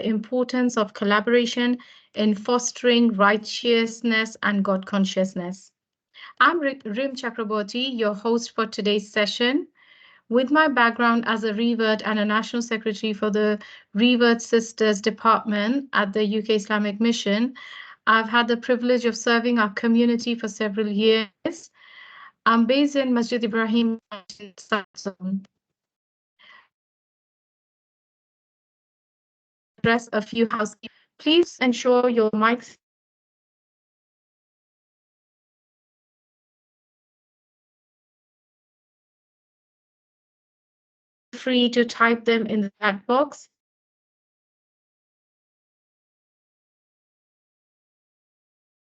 importance of collaboration in fostering righteousness and God consciousness. I'm Rim Chakraborty, your host for today's session. With my background as a revert and a national secretary for the Revert Sisters Department at the UK Islamic Mission, I've had the privilege of serving our community for several years. I'm based in Masjid Ibrahim in South Zone. Address a few housekeeping. Please ensure your mics free to type them in the chat box.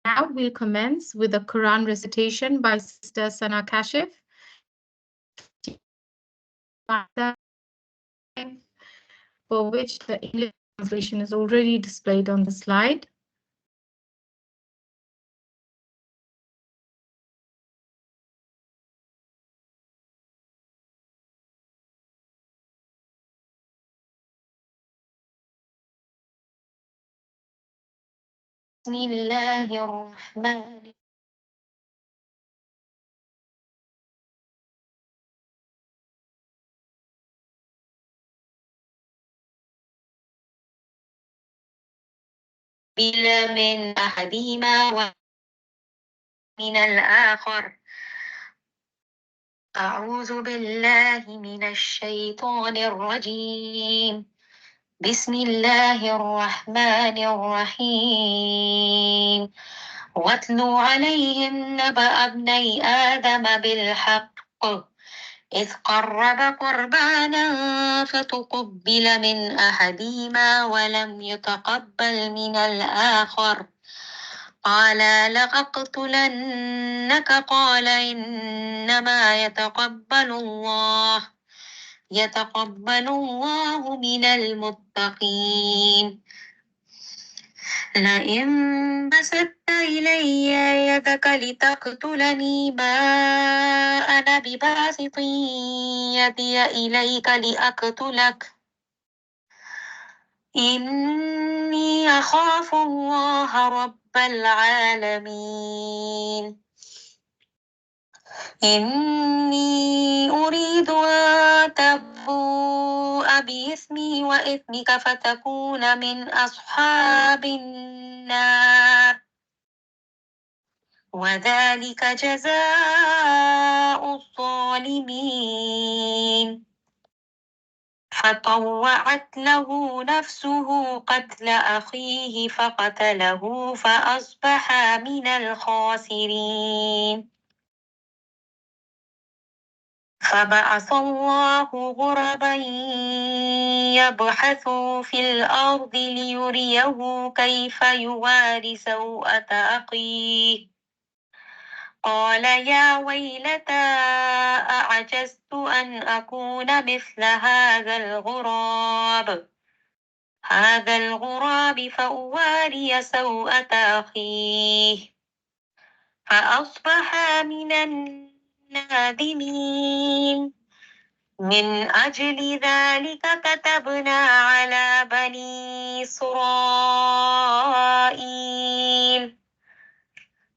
Now we'll commence with a Quran recitation by Sister Sana Kashif, for which the English translation is already displayed on the slide. بسم الله الرحمن بلا من أحدهما ومن الآخر أعوذ بالله من الشيطان الرجيم بسم الله الرحمن الرحيم واتل عليهم نبأ ابني آدم بالحق إذ قرب قربانا فتقبل من أحدهما ولم يتقبل من الآخر قال لأقتلنك قال إنما يتقبل الله من المتقين لئن بسطت إلي يدك لتقتلني ما أنا بباسط يدي إليك لأقتلك إني أخاف الله رب العالمين إني أريد أن تبوء بإثمي وإثمك فتكون من أصحاب النار وذلك جزاء الظالمين فطوعت له نفسه قتل أخيه فقتله فأصبح من الخاسرين فبعث الله غربا يبحث في الأرض ليريه كيف يواري سوءة أخيه قال يا ويلتى أعجزت أن أكون مثل هذا الغراب فأواري سوءة أخيه فأصبح من النادمين من أجل ذلك كتبنا على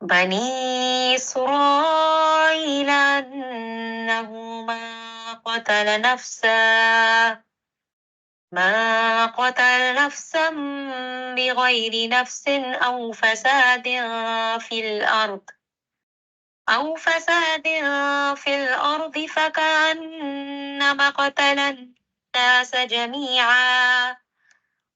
بني إسرائيل أنه ما قتل نفسا بغير نفس أو فساد في الأرض فكأنما قتل الناس جميعا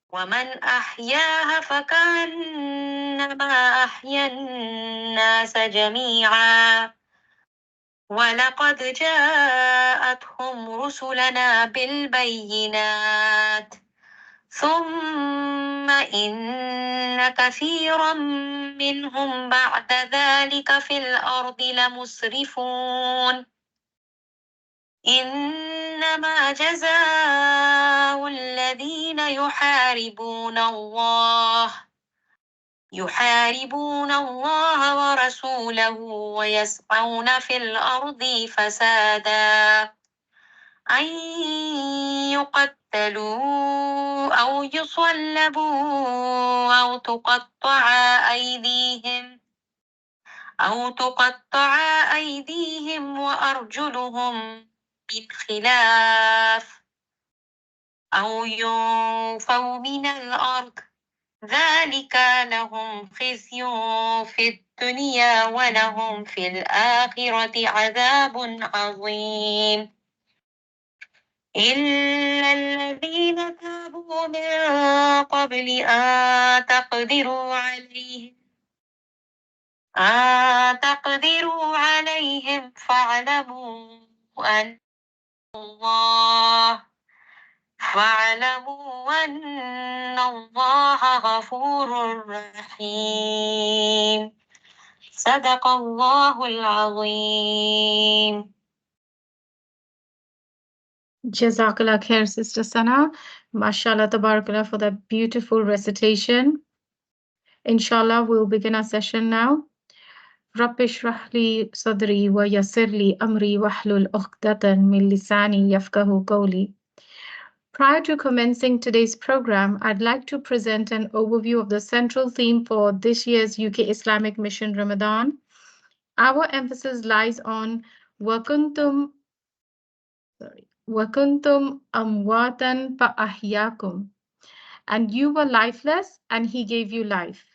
ومن أحياها فكأنما أحيا الناس جميعا ولقد جاءتهم رسلنا بالبينات ثم إن كثيرا منهم بعد ذلك في الأرض لمسرفون إنما جزاء الذين يحاربون الله ورسوله ويسعون في الأرض فسادا أن يقتلوا أو يصلبوا أو تقطع أيديهم وأرجلهم من خلاف أو ينفوا من الأرض ذلك لهم خزي في الدنيا ولهم في الآخرة عذاب عظيم إلا الذين تابوا من قبل أن تقدروا عليهم الله فاعلموا أن الله غفور رحيم صدق الله العظيم. Jazakallah khair, Sister Sana. Mashallah, tabarakallah for that beautiful recitation. Inshallah, we'll begin our session now. رب اشرح لي صدري ويسر لي أمري واحلل عقدة من لساني يفقهوا قولي. Prior to commencing today's program, I'd like to present an overview of the central theme for this year's UK Islamic Mission Ramadan. Our emphasis lies on وَكُنْتُمْ أَمْوَاتًا فَأَحْيَاكُمْ, and you were lifeless and he gave you life.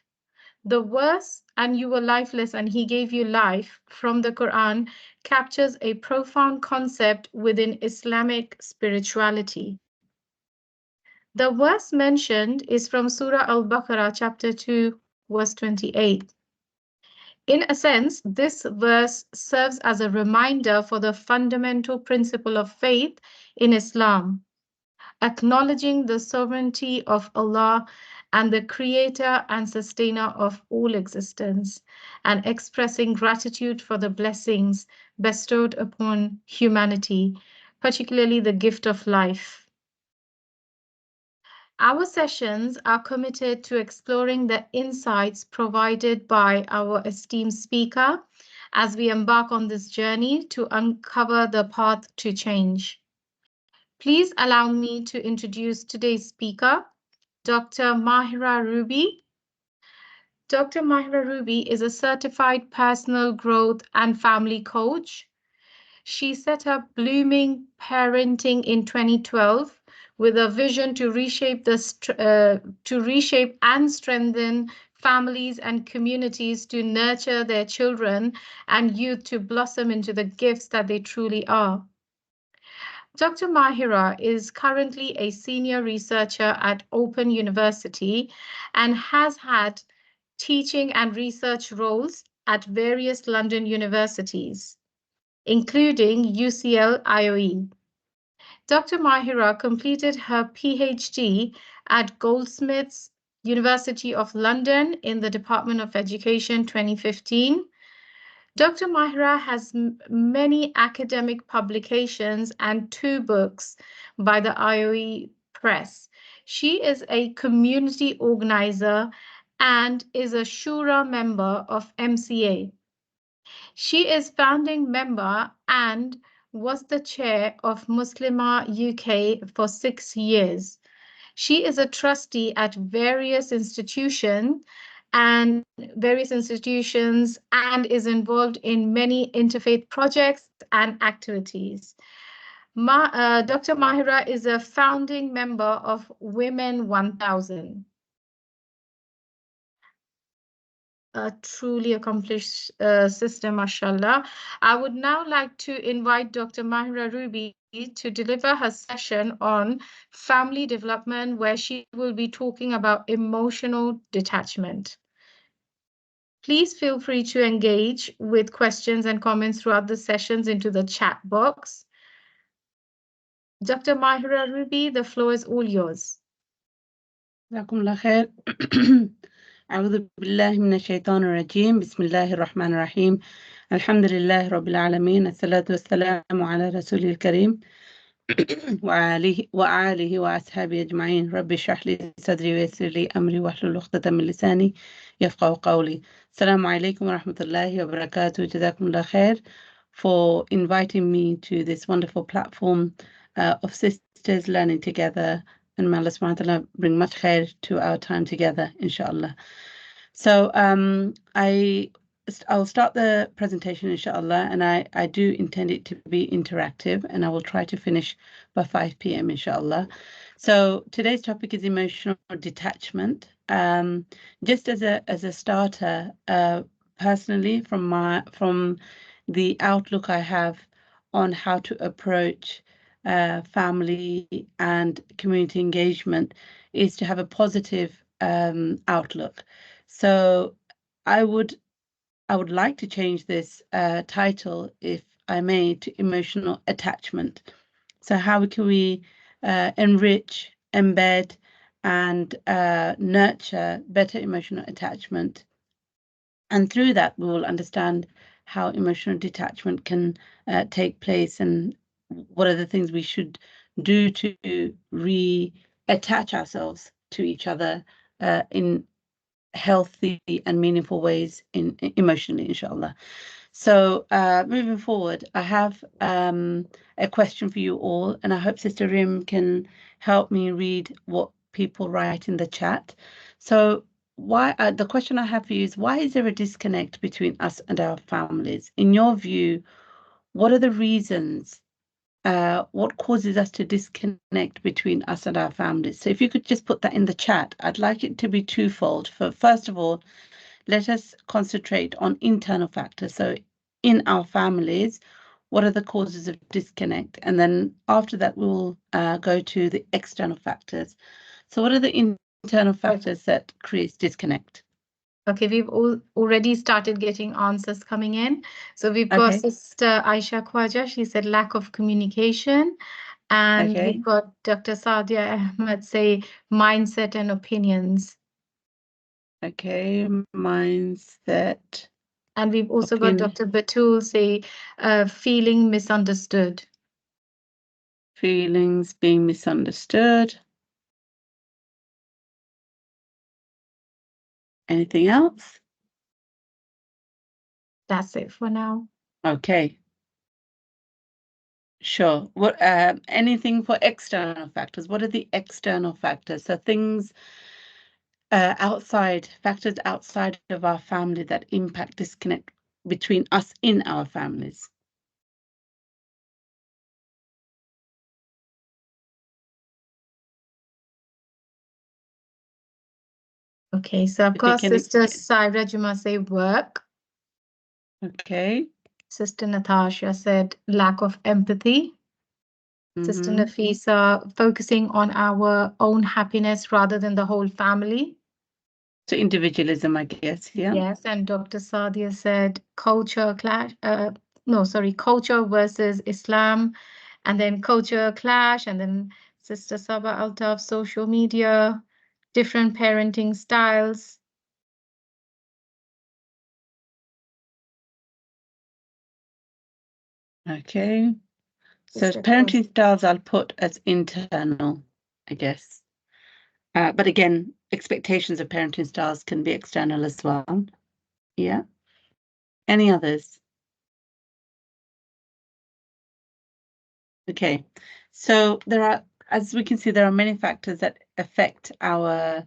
The verse, and you were lifeless and he gave you life, from the Quran captures a profound concept within Islamic spirituality. The verse mentioned is from Surah Al-Baqarah, chapter 2, verse 28. In a sense, this verse serves as a reminder for the fundamental principle of faith in Islam, acknowledging the sovereignty of Allah and the creator and sustainer of all existence, and expressing gratitude for the blessings bestowed upon humanity, particularly the gift of life. Our sessions are committed to exploring the insights provided by our esteemed speaker as we embark on this journey to uncover the path to change. Please allow me to introduce today's speaker, Dr. Mahira Ruby. Dr. Mahira Ruby is a certified personal growth and family coach. She set up Blooming Parenting in 2012 with a vision to reshape and strengthen families and communities to nurture their children and youth to blossom into the gifts that they truly are. Dr. Mahira is currently a senior researcher at Open University and has had teaching and research roles at various London universities, including UCL IOE. Dr. Mahira completed her PhD at Goldsmiths, University of London in the Department of Education 2015. Dr. Mahira has many academic publications and 2 books by the IOE Press. She is a community organizer and is a Shura member of MCA. She is founding member and was the chair of Muslimah UK for 6 years. She is a trustee at various institutions and is involved in many interfaith projects and activities. Dr. Mahira is a founding member of Women 1000. A truly accomplished sister, mashallah. I would now like to invite Dr. Mahira Ruby to deliver her session on family development, where she will be talking about emotional detachment. Please feel free to engage with questions and comments throughout the sessions into the chat box. Dr. Mahira Ruby, the floor is all yours. جزاكم الله خير. أعوذ بالله من الشيطان الرجيم. بسم الله الرحمن الرحيم. الحمد لله رب العالمين. الصلاة والسلام على رسوله الكريم وآله وأصحابه أجمعين. رب اشرح لي صدري ويسر لي أمري واحلل عقدة من لساني يفقهوا قولي. السلام عليكم ورحمة الله وبركاته. جزاكم الله خير for inviting me to this wonderful platform of sisters learning together and may Allah subhanahu wa ta'ala bring much khair to our time together, inshallah. So I'll start the presentation, inshallah, and I do intend it to be interactive, and I will try to finish by 5 p.m., inshallah. So today's topic is emotional detachment. Just as a starter, personally, from the outlook I have on how to approach family and community engagement is to have a positive outlook. So I would like to change this title, if I may, to emotional attachment. So how can we enrich, embed, and nurture better emotional attachment? And through that, we will understand how emotional detachment can take place, and what are the things we should do to reattach ourselves to each other in healthy and meaningful ways emotionally, inshallah. So moving forward, I have a question for you all, and I hope Sister Rim can help me read what people write in the chat. So why the question I have for you is, why is there a disconnect between us and our families? In your view, what are the reasons? What causes us to disconnect between us and our families? So if you could just put that in the chat, I'd like it to be twofold. First of all, let us concentrate on internal factors. So in our families, what are the causes of disconnect? And then after that, we'll go to the external factors. So what are the internal factors that creates disconnect? Okay, we've already started getting answers coming in. So we've got Sister Aisha Khwaja. She said lack of communication. And we've got Dr. Sadia Ahmed say mindset and opinions. Okay, mindset. And we've also got Dr. Batul say feeling misunderstood. Feelings being misunderstood. Anything else? That's it for now. Okay. Sure. What anything for external factors? What are the external factors? So things factors outside of our family that impact disconnect between us in our families. Okay, so I've got Sister Saira Juma say work. Okay. Sister Natasha said lack of empathy. Sister Nafisa focusing on our own happiness rather than the whole family. So individualism, I guess, yeah. Yes, and Dr. Sadia said culture clash. Culture versus Islam, and then culture clash, and then Sister Saba Altaf, social media, different parenting styles. Okay. So parenting styles I'll put as internal, I guess. But again, expectations of parenting styles can be external as well. Yeah. Any others? Okay. So there are, as we can see, there are many factors that affect our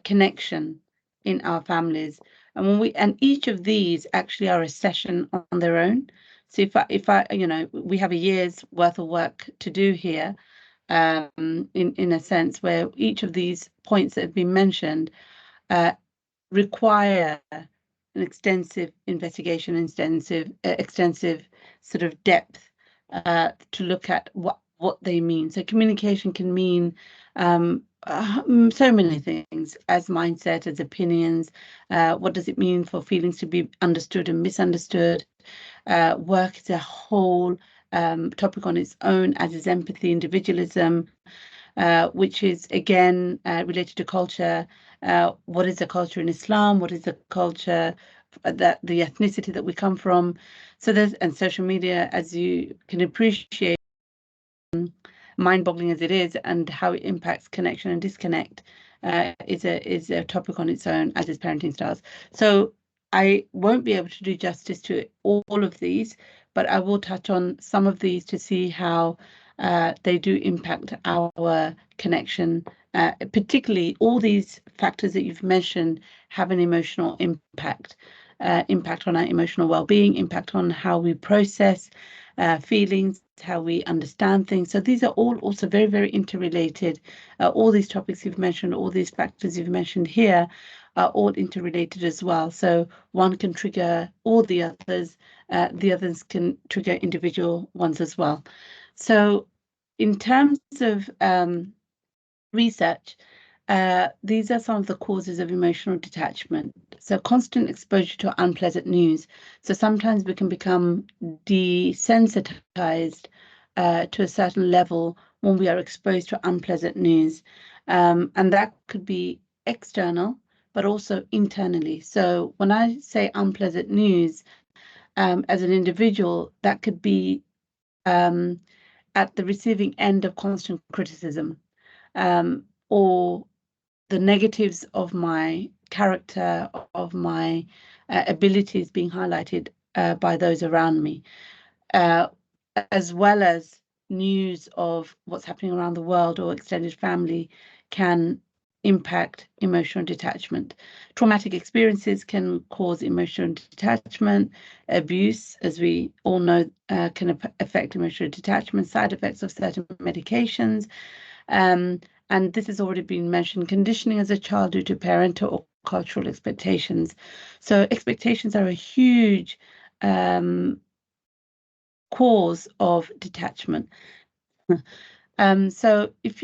connection in our families, and each of these actually are a session on their own. So if I we have a year's worth of work to do here, in a sense, where each of these points that have been mentioned require an extensive investigation, extensive sort of depth to look at what they mean. So communication can mean so many things, as mindset, as opinions. What does it mean for feelings to be understood and misunderstood? Work is a whole topic on its own, as is empathy, individualism, which is again related to culture. What is the culture in Islam? What is the culture that the ethnicity that we come from? So and social media, as you can appreciate, mind-boggling as it is, and how it impacts connection and disconnect is a topic on its own, as is parenting styles. So I won't be able to do justice to all of these, but I will touch on some of these to see how they do impact our connection. Particularly, all these factors that you've mentioned have an emotional impact. Impact on our emotional well-being, impact on how we process feelings, how we understand things. So these are all also very, very interrelated. All these topics you've mentioned, all these factors you've mentioned here are all interrelated as well. So one can trigger all the others can trigger individual ones as well. So in terms of research, these are some of the causes of emotional detachment. So constant exposure to unpleasant news. So sometimes we can become desensitized to a certain level when we are exposed to unpleasant news. And that could be external, but also internally. So when I say unpleasant news, as an individual, that could be at the receiving end of constant criticism, or the negatives of my character, of my abilities being highlighted by those around me, as well as news of what's happening around the world or extended family can impact emotional detachment. Traumatic experiences can cause emotional detachment. Abuse, as we all know, can affect emotional detachment. Side effects of certain medications. And this has already been mentioned, conditioning as a child due to parental or cultural expectations. So expectations are a huge cause of detachment. So if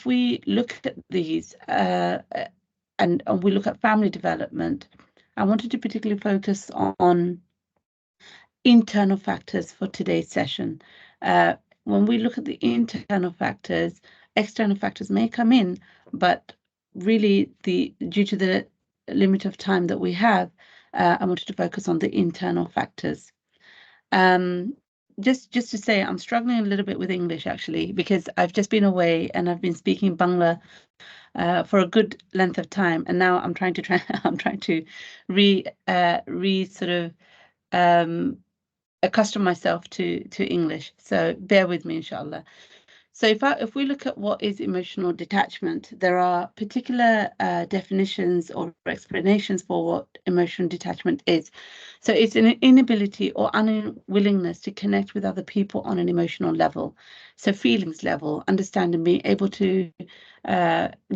we look at these and we look at family development, I wanted to particularly focus on internal factors for today's session. When we look at the internal factors, external factors may come in, but really due to the limit of time that we have, I wanted to focus on the internal factors. Just to say, I'm struggling a little bit with English actually, because I've just been away and I've been speaking Bangla for a good length of time, and now I'm trying to I'm trying to sort of accustom myself to English. So bear with me, inshallah. So if we look at what is emotional detachment, there are particular definitions or explanations for what emotional detachment is. So it's an inability or unwillingness to connect with other people on an emotional level. So feelings level, understanding, being able to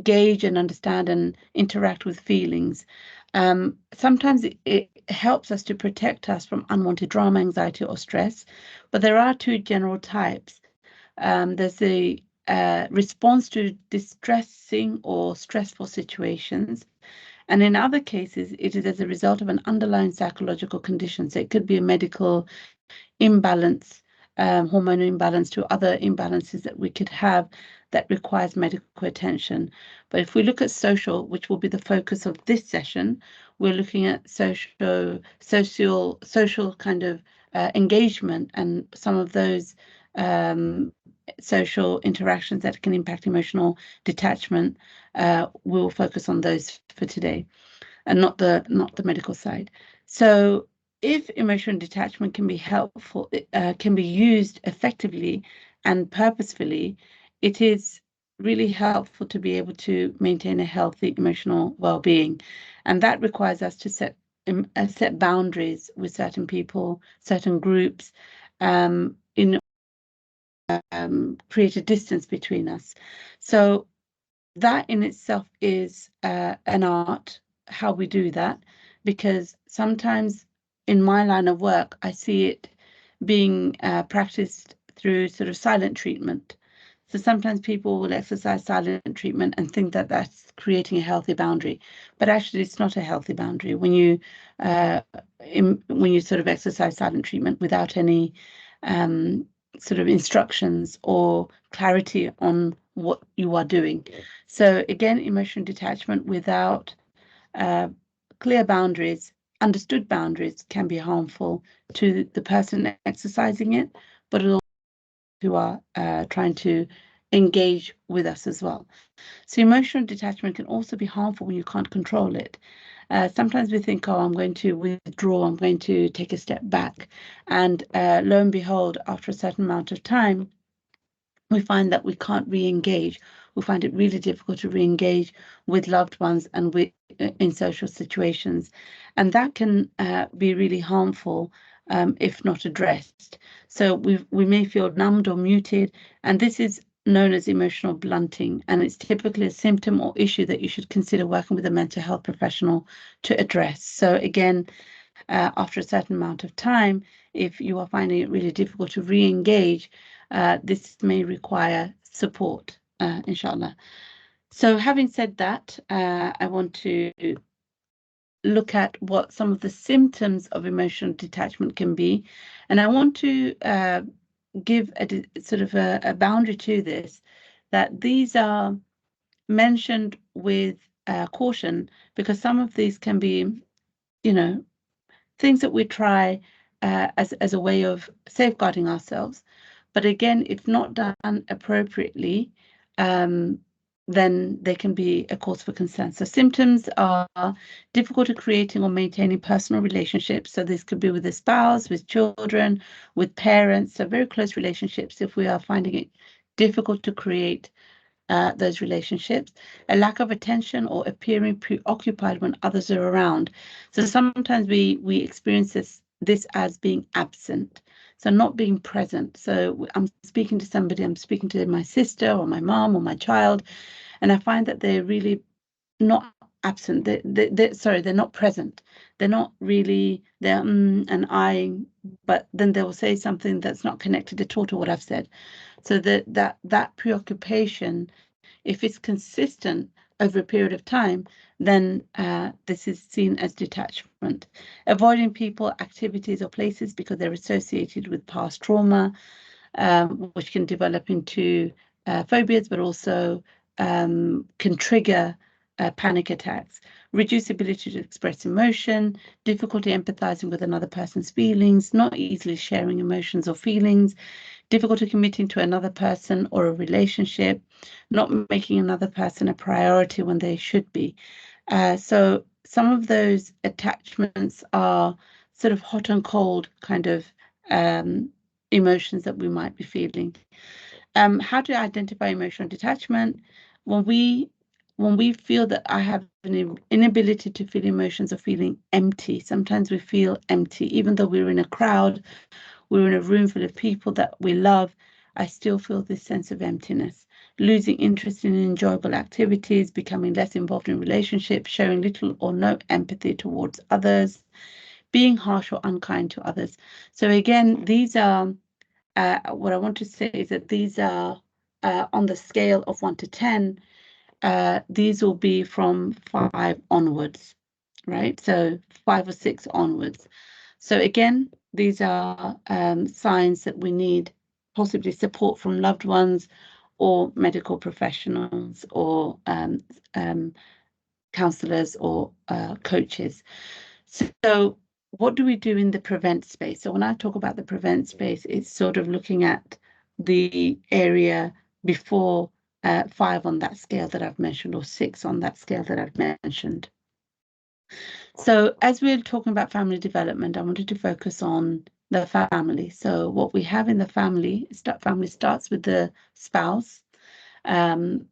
gauge and understand and interact with feelings. Sometimes it helps us to protect us from unwanted drama, anxiety, or stress. But there are two general types. There's a response to distressing or stressful situations. And in other cases, it is as a result of an underlying psychological condition. So it could be a medical imbalance, hormonal imbalance to other imbalances that we could have that requires medical attention. But if we look at social, which will be the focus of this session, we're looking at social kind of engagement and some of those social interactions that can impact emotional detachment. We'll focus on those for today, and not the medical side. So if emotional detachment can be helpful, can be used effectively and purposefully, it is really helpful to be able to maintain a healthy emotional well-being, and that requires us to set boundaries with certain people, certain groups, in create a distance between us. So that in itself is an art, how we do that, because sometimes in my line of work, I see it being practiced through sort of silent treatment. So sometimes people will exercise silent treatment and think that that's creating a healthy boundary, but actually it's not a healthy boundary when you sort of exercise silent treatment without any sort of instructions or clarity on what you are doing. So again, emotional detachment without clear boundaries, understood boundaries, can be harmful to the person exercising it, but also who are trying to engage with us as well. So emotional detachment can also be harmful when you can't control it. Sometimes we think, oh, I'm going to withdraw, I'm going to take a step back. And lo and behold, after a certain amount of time, we find that we can't re-engage. We find it really difficult to re-engage with loved ones and in social situations. And that can be really harmful if not addressed. So we may feel numbed or muted, and this is known as emotional blunting, and it's typically a symptom or issue that you should consider working with a mental health professional to address. So again, after a certain amount of time, if you are finding it really difficult to re-engage, this may require support, inshallah. So having said that, I want to look at what some of the symptoms of emotional detachment can be. And I want to give a sort of a boundary to this, that these are mentioned with caution, because some of these can be, things that we try as a way of safeguarding ourselves. But again, if not done appropriately, then they can be a cause for concern. So symptoms are difficulty creating or maintaining personal relationships. So this could be with a spouse, with children, with parents, so very close relationships. If we are finding it difficult to create those relationships, a lack of attention or appearing preoccupied when others are around. So sometimes we experience this as being absent, so not being present. So I'm speaking to somebody, I'm speaking to my sister or my mom or my child, and I find that they're really not absent. They're not present. They're not really, they're and eyeing, but then they will say something that's not connected at all to what I've said. So that preoccupation, if it's consistent over a period of time, then this is seen as detachment. Avoiding people, activities, or places because they're associated with past trauma, which can develop into phobias, but also can trigger panic attacks. Reduced ability to express emotion, difficulty empathizing with another person's feelings, not easily sharing emotions or feelings, difficulty committing to another person or a relationship, not making another person a priority when they should be. So some of those attachments are sort of hot and cold kind of emotions that we might be feeling. How to identify emotional detachment? When we feel that I have an inability to feel emotions or feeling empty, sometimes we feel empty, even though we're in a crowd, we're in a room full of people that we love, I still feel this sense of emptiness. Losing interest in enjoyable activities, becoming less involved in relationships, showing little or no empathy towards others, being harsh or unkind to others. So again, these are, what I want to say is that these are on the scale of 1 to 10, these will be from 5 onwards, right? So 5 or 6 onwards. So again, these are signs that we need possibly support from loved ones or medical professionals or counselors or coaches. So what do we do in the prevent space? So when I talk about the prevent space, it's sort of looking at the area before 5 on that scale that I've mentioned, or 6 on that scale that I've mentioned. So as we're talking about family development, I wanted to focus on the family. So what we have in the family starts with the spouse, so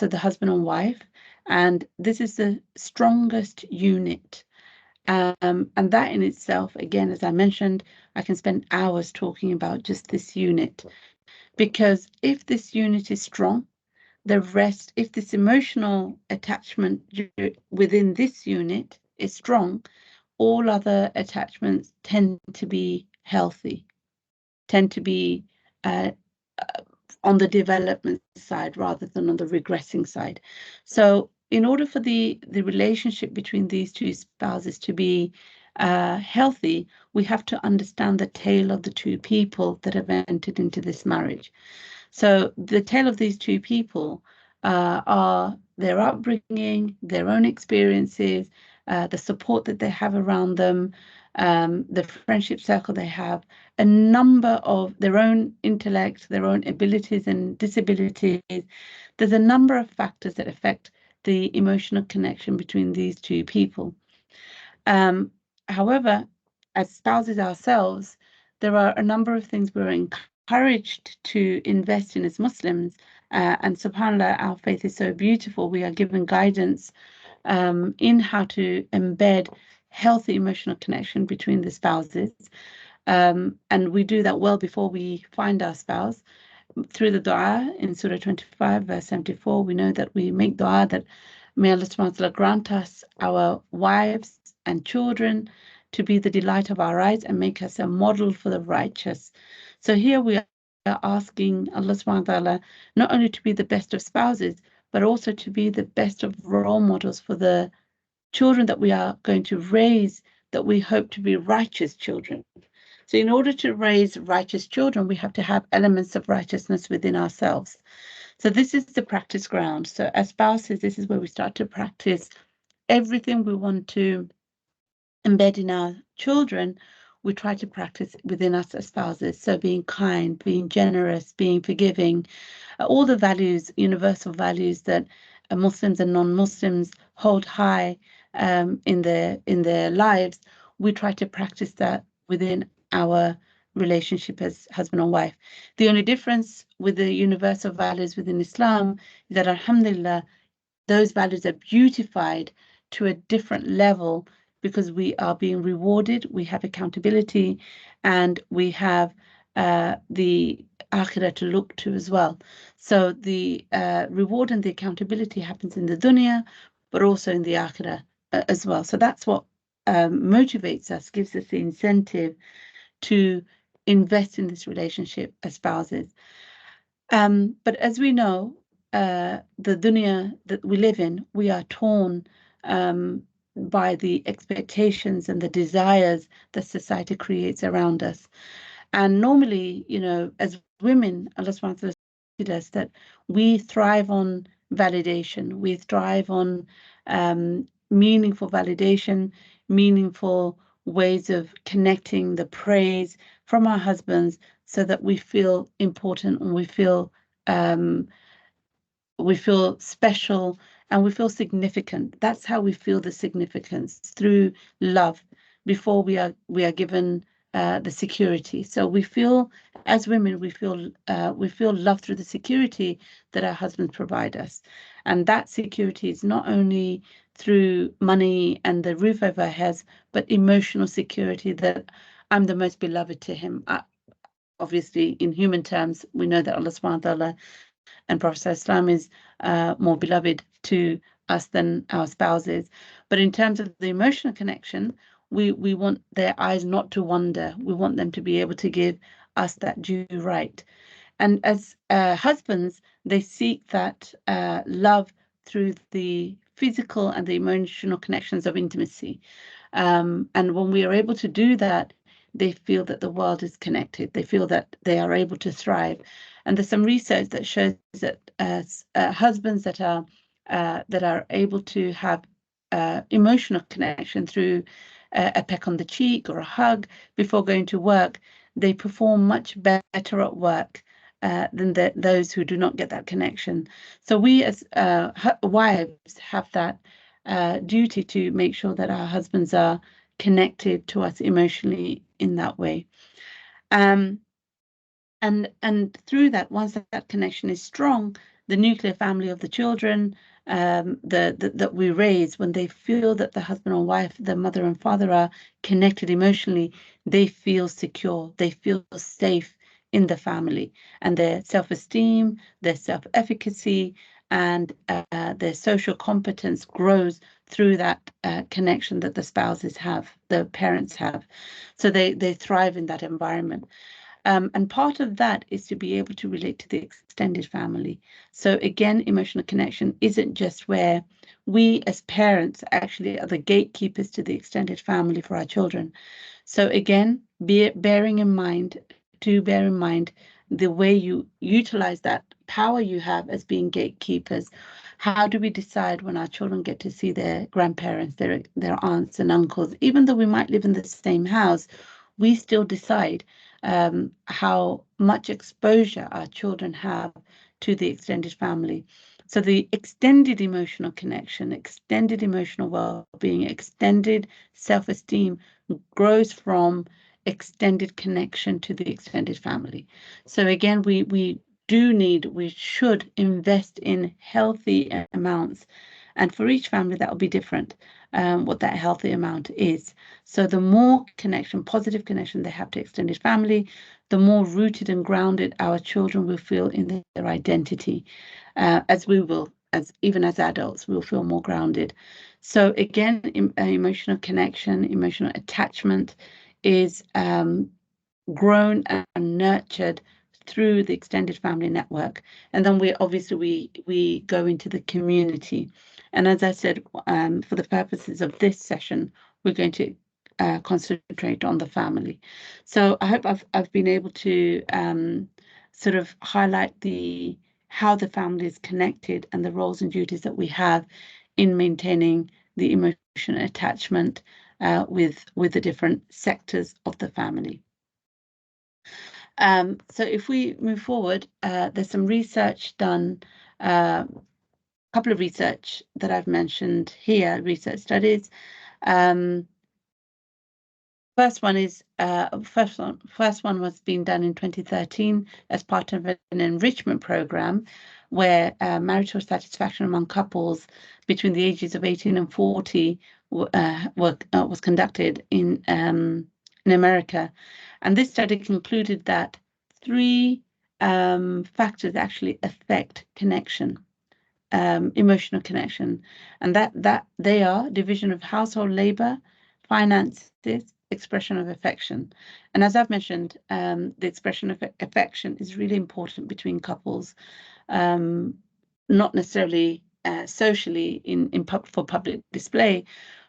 the husband and wife, and this is the strongest unit. And that in itself, again, as I mentioned, I can spend hours talking about just this unit, because if this unit is strong, the rest, if this emotional attachment within this unit is strong, all other attachments tend to be healthy, tend to be on the development side rather than on the regressing side. So in order for the relationship between these two spouses to be healthy, we have to understand the tale of the two people that have entered into this marriage. So the tale of these two people are their upbringing, their own experiences, the support that they have around them, the friendship circle they have, a number of their own intellect, their own abilities and disabilities. There's a number of factors that affect the emotional connection between these two people. However, as spouses ourselves, there are a number of things we're encouraged to invest in as Muslims. And subhanAllah, our faith is so beautiful. We are given guidance in how to embed healthy emotional connection between the spouses. And we do that well before we find our spouse. Through the dua in Surah 25, verse 74, we know that we make dua that may Allah subhanahu wa ta'ala grant us our wives and children to be the delight of our eyes and make us a model for the righteous. So here we are asking Allah subhanahu wa ta'ala not only to be the best of spouses, but also to be the best of role models for the children that we are going to raise, that we hope to be righteous children. So in order to raise righteous children, we have to have elements of righteousness within ourselves. So this is the practice ground. So as spouses, this is where we start to practice everything we want to embed in our children. We try to practice within us as spouses. So being kind, being generous, being forgiving, all the values, universal values that Muslims and non-Muslims hold high in their lives. We try to practice that within our relationship as husband and wife. The only difference with the universal values within Islam is that, alhamdulillah, those values are beautified to a different level because we are being rewarded, we have accountability, and we have the akhirah to look to as well. So the reward and the accountability happens in the dunya, but also in the akhirah as well. So that's what motivates us, gives us the incentive to invest in this relationship as spouses. But as we know, the dunya that we live in, we are torn by the expectations and the desires that society creates around us. And normally, as women, Allah subhanahu wa ta'ala said us that we thrive on validation. We thrive on meaningful validation, meaningful ways of connecting the praise from our husbands so that we feel important and we feel special and we feel significant. That's how we feel the significance, through love, before we are given the security. So we feel, as women, we feel love through the security that our husbands provide us, and that security is not only through money and the roof over our heads, but emotional security that I'm the most beloved to him. Obviously, in human terms, we know that Allah subhanahu wa ta'ala and Prophet Islam is more beloved to us than our spouses. But in terms of the emotional connection, we want their eyes not to wander. We want them to be able to give us that due right. And as husbands, they seek that love through the physical and the emotional connections of intimacy. And when we are able to do that, they feel that the world is connected. They feel that they are able to thrive. And there's some research that shows that husbands that are able to have emotional connection through a peck on the cheek or a hug before going to work, they perform much better at work than those who do not get that connection. So we as wives have that duty to make sure that our husbands are connected to us emotionally in that way. And through that, once that connection is strong, the nuclear family of the children that we raise, when they feel that the husband or wife, the mother and father are connected emotionally, they feel secure, they feel safe in the family, and their self-esteem, their self-efficacy, and their social competence grows through that connection that the spouses have, the parents have. So they thrive in that environment. And part of that is to be able to relate to the extended family. So again, emotional connection isn't just where we as parents actually are the gatekeepers to the extended family for our children. So again, bearing in mind the way you utilize that power you have as being gatekeepers. How do we decide when our children get to see their grandparents, their aunts and uncles? Even though we might live in the same house, we still decide how much exposure our children have to the extended family. So the extended emotional connection, extended emotional well-being, extended self-esteem grows from extended connection to the extended family. So again, we should invest in healthy amounts, and for each family that will be different, what that healthy amount is. So the more connection, positive connection they have to extended family, the more rooted and grounded our children will feel in their identity, as we will, as even as adults, we'll feel more grounded. So again, emotional connection, emotional attachment is grown and nurtured through the extended family network, and then we go into the community. And as I said, for the purposes of this session, we're going to concentrate on the family. So I hope I've been able to sort of highlight how the family is connected and the roles and duties that we have in maintaining the emotional attachment with the different sectors of the family. So if we move forward, there's some research done, a couple of research that I've mentioned here, research studies. First one was being done in 2013 as part of an enrichment program where marital satisfaction among couples between the ages of 18 and 40 was conducted in America. And this study concluded that three factors actually affect connection, emotional connection, and that they are division of household labor, finances, expression of affection. And as I've mentioned, the expression of affection is really important between couples, not necessarily socially for public display,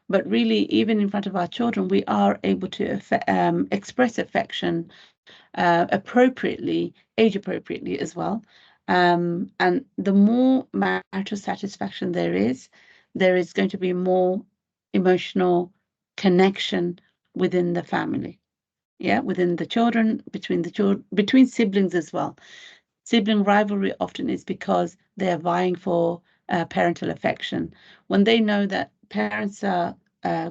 but really even in front of our children, we are able to express affection appropriately, age appropriately as well. And the more marital satisfaction there is going to be more emotional connection within the family. Yeah, within the children, between siblings as well. Sibling rivalry often is because they're vying for parental affection. When they know that parents are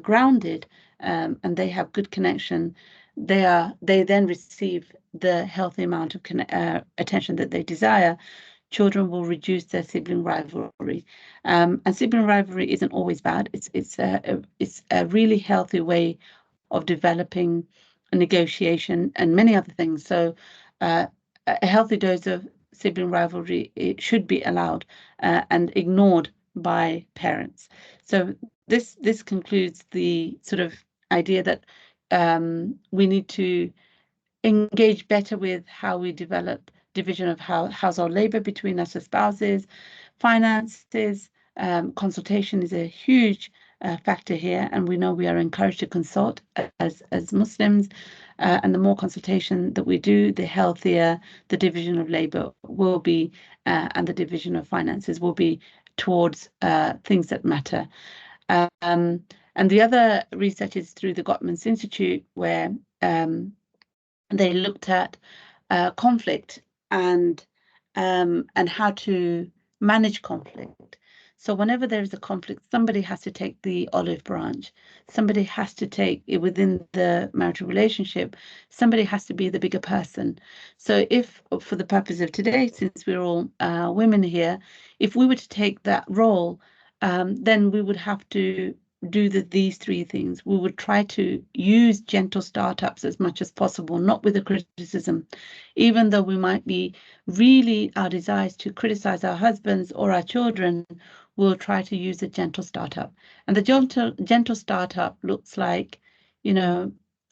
grounded and they have good connection, they then receive the healthy amount of attention that they desire. Children will reduce their sibling rivalry, and sibling rivalry isn't always bad. It's a really healthy way of developing a negotiation and many other things. So a healthy dose of sibling rivalry, it should be allowed and ignored by parents. So this concludes the sort of idea that we need to engage better with how we develop division of household labor between us as spouses, finances. Consultation is a huge factor here, and we know we are encouraged to consult as Muslims, and the more consultation that we do, the healthier the division of labor will be, and the division of finances will be towards things that matter. And the other research is through the Gottman's Institute, where they looked at conflict and how to manage conflict. So whenever there is a conflict, somebody has to take the olive branch. Somebody has to take it within the marital relationship. Somebody has to be the bigger person. So if, for the purpose of today, since we're all women here, if we were to take that role, then we would have to do these three things. We would try to use gentle startups as much as possible, not with a criticism, even though we might be really, our desires to criticize our husbands or our children, we'll try to use a gentle startup. And the gentle startup looks like,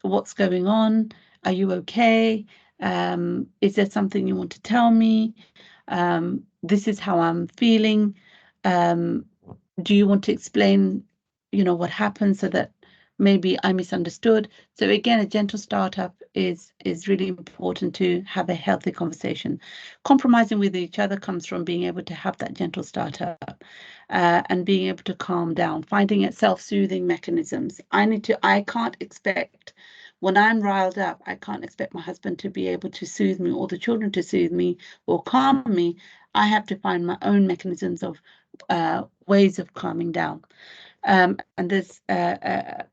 what's going on? Are you okay? Is there something you want to tell me? This is how I'm feeling. Do you want to explain what happened so that maybe I misunderstood? So again, a gentle startup is really important to have a healthy conversation. Compromising with each other comes from being able to have that gentle startup and being able to calm down, finding self-soothing mechanisms. I can't expect, when I'm riled up, I can't expect my husband to be able to soothe me or the children to soothe me or calm me. I have to find my own mechanisms of ways of calming down. And there's a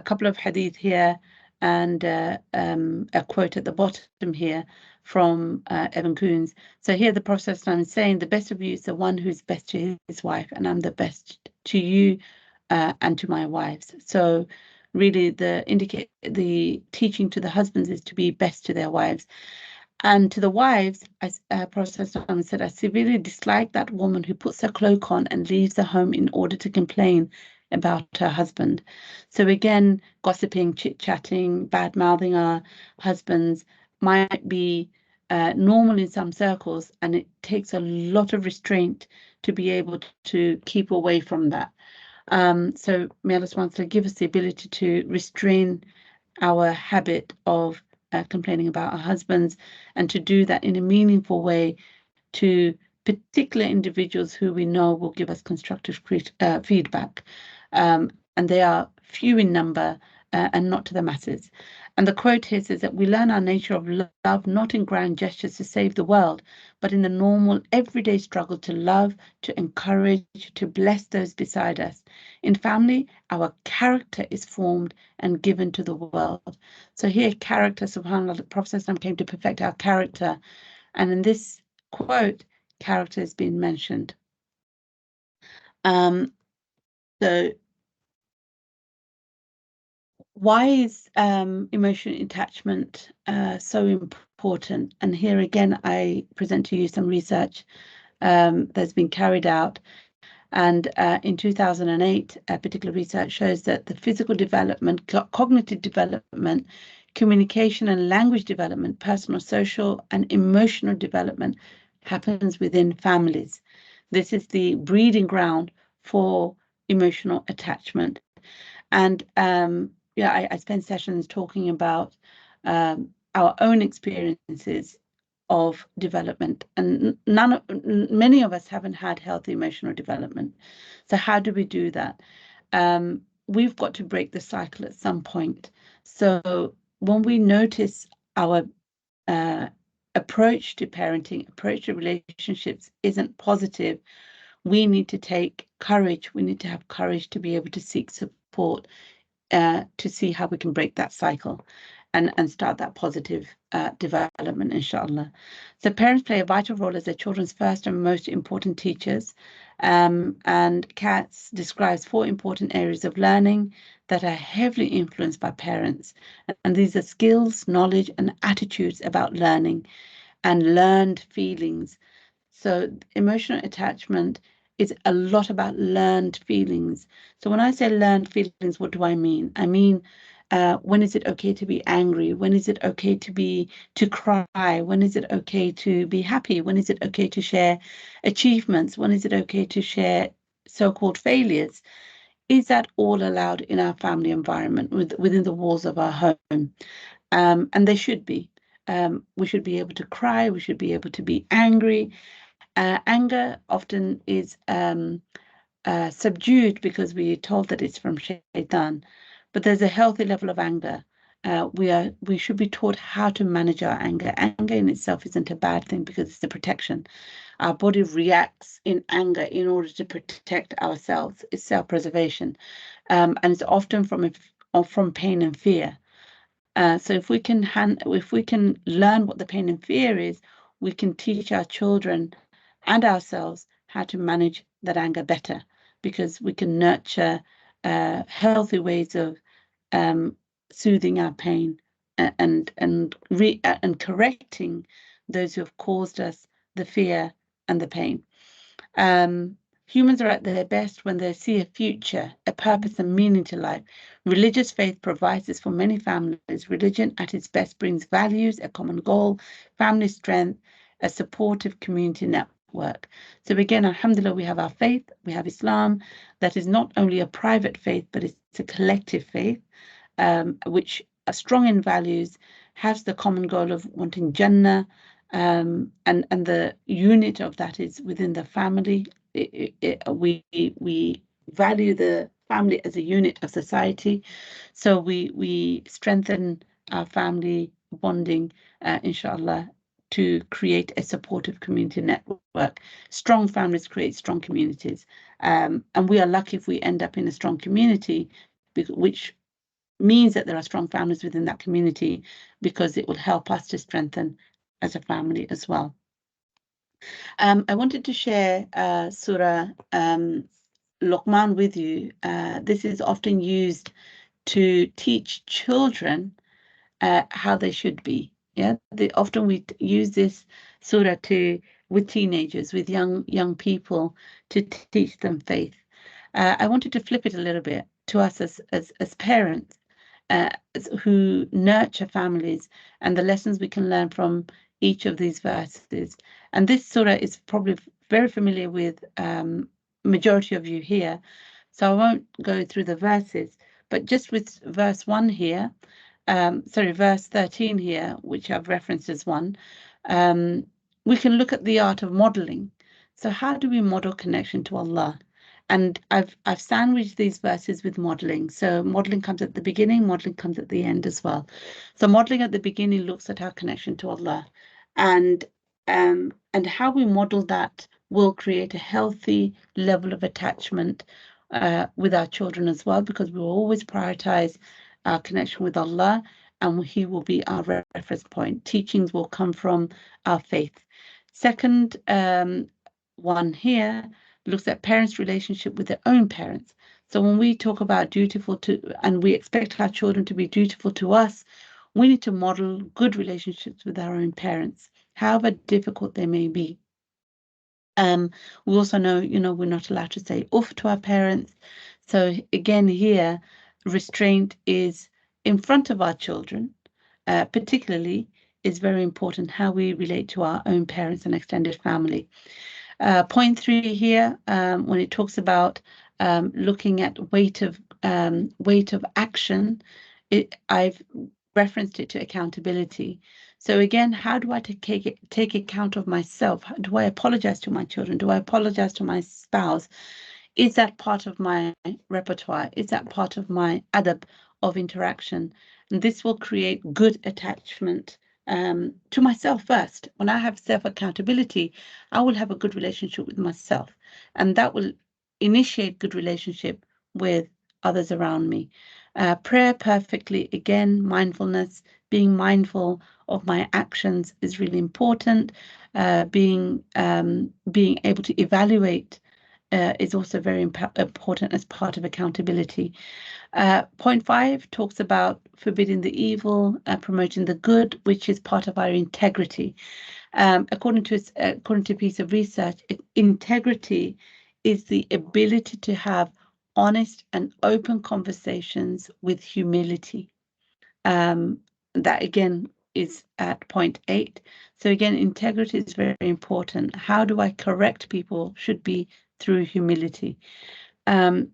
couple of hadith here and a quote at the bottom here from Evan Coons. So here the Prophet is saying, the best of you is the one who's best to his wife, and I'm the best to you and to my wives. So really the teaching to the husbands is to be best to their wives. And to the wives, as Prophet said, I severely dislike that woman who puts her cloak on and leaves the home in order to complain about her husband. So again, gossiping, chit-chatting, bad-mouthing our husbands might be normal in some circles, and it takes a lot of restraint to be able to keep away from that. So may Allah wants to give us the ability to restrain our habit of complaining about our husbands, and to do that in a meaningful way to particular individuals who we know will give us constructive feedback. And they are few in number and not to the masses. And the quote here says that we learn our nature of love not in grand gestures to save the world, but in the normal, everyday struggle to love, to encourage, to bless those beside us. In family, our character is formed and given to the world. So here, character, subhanAllah, the Prophet came to perfect our character. And in this quote, character has been mentioned. So why is emotional attachment so important? And here again, I present to you some research that's been carried out. And in 2008, a particular research shows that the physical development, cognitive development, communication and language development, personal, social, and emotional development happens within families. This is the breeding ground for emotional attachment. And yeah, I spend sessions talking about our own experiences of development, and many of us haven't had healthy emotional development. So how do we do that? We've got to break the cycle at some point. So when we notice our approach to parenting, approach to relationships isn't positive, we need to take courage. We need to have courage to be able to seek support to see how we can break that cycle and start that positive development, inshallah. So parents play a vital role as their children's first and most important teachers. And Katz describes 4 important areas of learning that are heavily influenced by parents. And these are skills, knowledge, and attitudes about learning and learned feelings. So emotional attachment is a lot about learned feelings. So when I say learned feelings, what do I mean? I mean, when is it okay to be angry? When is it okay to cry? When is it okay to be happy? When is it okay to share achievements? When is it okay to share so-called failures? Is that all allowed in our family environment within the walls of our home? And they should be. We should be able to cry. We should be able to be angry. Anger often is subdued because we are told that it's from shaitan, but there's a healthy level of anger. We should be taught how to manage our anger. Anger in itself isn't a bad thing because it's a protection. Our body reacts in anger in order to protect ourselves. It's self-preservation, and it's often from pain and fear. So if we can learn what the pain and fear is, we can teach our children and ourselves how to manage that anger better, because we can nurture healthy ways of soothing our pain and correcting those who have caused us the fear and the pain. Humans are at their best when they see a future, a purpose and meaning to life. Religious faith provides this for many families. Religion at its best brings values, a common goal, family strength, a supportive community network. So again, alhamdulillah, we have our faith, we have Islam, that is not only a private faith, but it's a collective faith, which are strong in values, has the common goal of wanting Jannah, and the unit of that is within the family. We value the family as a unit of society, so we strengthen our family bonding, inshallah, to create a supportive community network. Strong families create strong communities, and we are lucky if we end up in a strong community, which means that there are strong families within that community, because it will help us to strengthen as a family as well. I wanted to share Surah Luqman with you. This is often used to teach children how they should be. Yeah, often we use this surah with teenagers, with young people, to teach them faith. I wanted to flip it a little bit to us as parents who nurture families, and the lessons we can learn from each of these verses. And this surah is probably very familiar with majority of you here, so I won't go through the verses, but just with verse 1 here, verse 13 here, which I've referenced as one, we can look at the art of modeling. So how do we model connection to Allah? And I've sandwiched these verses with modeling. So modeling comes at the beginning, modeling comes at the end as well. So modeling at the beginning looks at our connection to Allah, and how we model that will create a healthy level of attachment with our children as well, because we will always prioritize our connection with Allah, and He will be our reference point. Teachings will come from our faith. Second one here looks at parents' relationship with their own parents. So when we talk about dutiful to, and we expect our children to be dutiful to us, we need to model good relationships with our own parents, however difficult they may be. We also know, we're not allowed to say oof to our parents. So again, here, restraint is in front of our children, particularly, is very important, how we relate to our own parents and extended family. Point 3 here, when it talks about looking at weight of action, I've referenced it to accountability. So again, how do I take account of myself? Do I apologize to my children? Do I apologize to my spouse? Is that part of my repertoire? Is that part of my adab of interaction? And this will create good attachment to myself first. When I have self-accountability, I will have a good relationship with myself, and that will initiate good relationship with others around me. Prayer perfectly, again, mindfulness, being mindful of my actions is really important. Being able to evaluate is also very important as part of accountability. Point 5 talks about forbidding the evil, promoting the good, which is part of our integrity. According to a piece of research, integrity is the ability to have honest and open conversations with humility. That again is at point 8. So again, integrity is very important. How do I correct people should be through humility. Point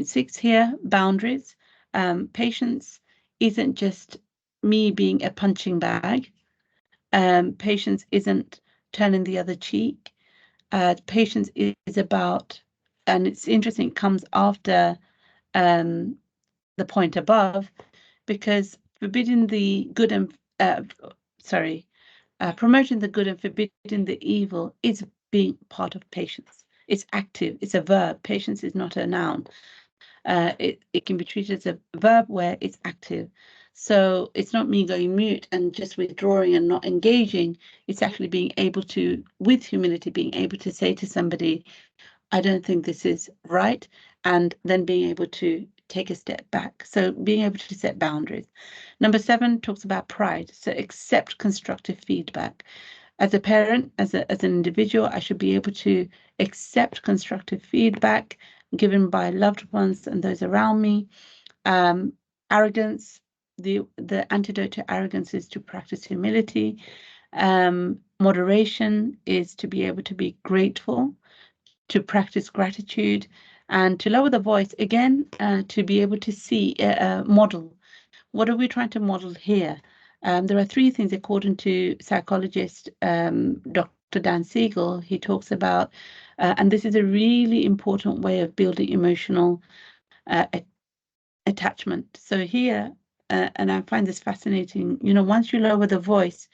6 here, boundaries. Patience isn't just me being a punching bag. Patience isn't turning the other cheek. Patience is about, and it's interesting, it comes after the point above, because forbidding the good and promoting the good and forbidding the evil is being part of patience. It's active, it's a verb. Patience is not a noun. It can be treated as a verb where it's active. So it's not me going mute and just withdrawing and not engaging. It's actually being able to, with humility, being able to say to somebody, I don't think this is right, and then being able to take a step back. So being able to set boundaries. Number 7 talks about pride. So accept constructive feedback. As a parent, as an individual, I should be able to accept constructive feedback given by loved ones and those around me. Arrogance, the antidote to arrogance is to practice humility. Moderation is to be able to be grateful, to practice gratitude, and to lower the voice, again, to be able to see, model. What are we trying to model here? There are 3 things according to psychologist Dr. Dan Siegel. He talks about, and this is a really important way of building emotional attachment. So here, and I find this fascinating, once you lower the voice,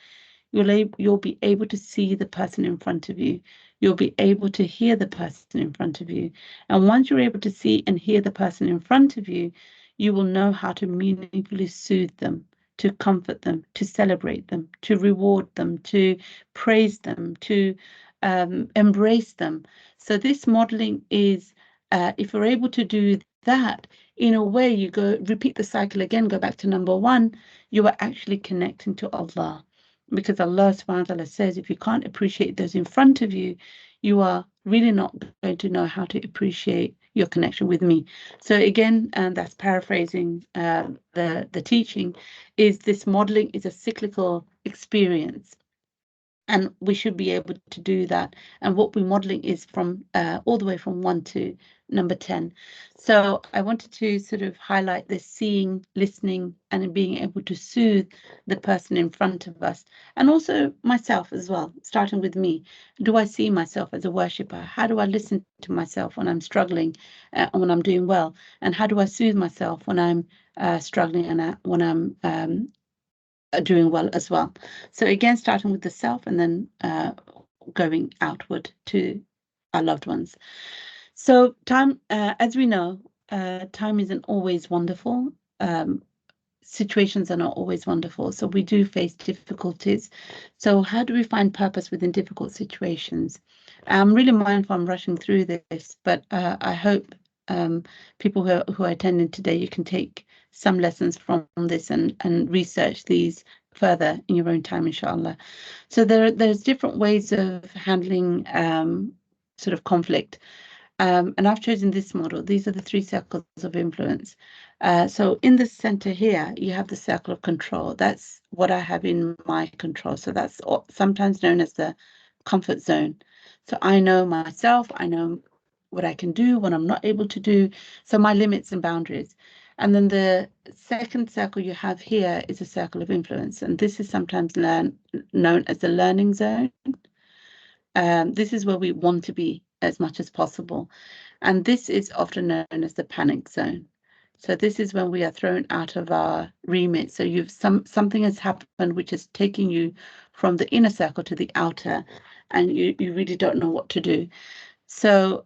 you'll be able to see the person in front of you. You'll be able to hear the person in front of you. And once you're able to see and hear the person in front of you, you will know how to meaningfully soothe them, to comfort them, to celebrate them, to reward them, to praise them, to embrace them. So this modeling is, if we're able to do that, in a way, you go repeat the cycle again, go back to number one, you are actually connecting to Allah. Because Allah subhanahu wa ta'ala says, if you can't appreciate those in front of you, you are really not going to know how to appreciate your connection with me. So again, and that's paraphrasing the teaching, is this modeling is a cyclical experience. And we should be able to do that. And what we're modeling is from all the way from 1 to number 10. So I wanted to sort of highlight this seeing, listening, and being able to soothe the person in front of us. And also myself as well, starting with me. Do I see myself as a worshipper? How do I listen to myself when I'm struggling and when I'm doing well? And how do I soothe myself when I'm struggling and when I'm doing well as well? So again, starting with the self and then going outward to our loved ones. So time, as we know, time isn't always wonderful. Situations are not always wonderful. So we do face difficulties. So how do we find purpose within difficult situations? I'm really mindful I'm rushing through this, but I hope people who are attending today, you can take some lessons from this and research these further in your own time, inshallah. So there's different ways of handling sort of conflict. And I've chosen this model. These are the 3 circles of influence. So in the center here, you have the circle of control. That's what I have in my control. So that's sometimes known as the comfort zone. So I know myself, I know what I can do, what I'm not able to do. So my limits and boundaries. And then the second circle you have here is a circle of influence. And this is sometimes known as the learning zone. This is where we want to be as much as possible. And this is often known as the panic zone. So this is when we are thrown out of our remit. So something has happened which is taking you from the inner circle to the outer, and you really don't know what to do. So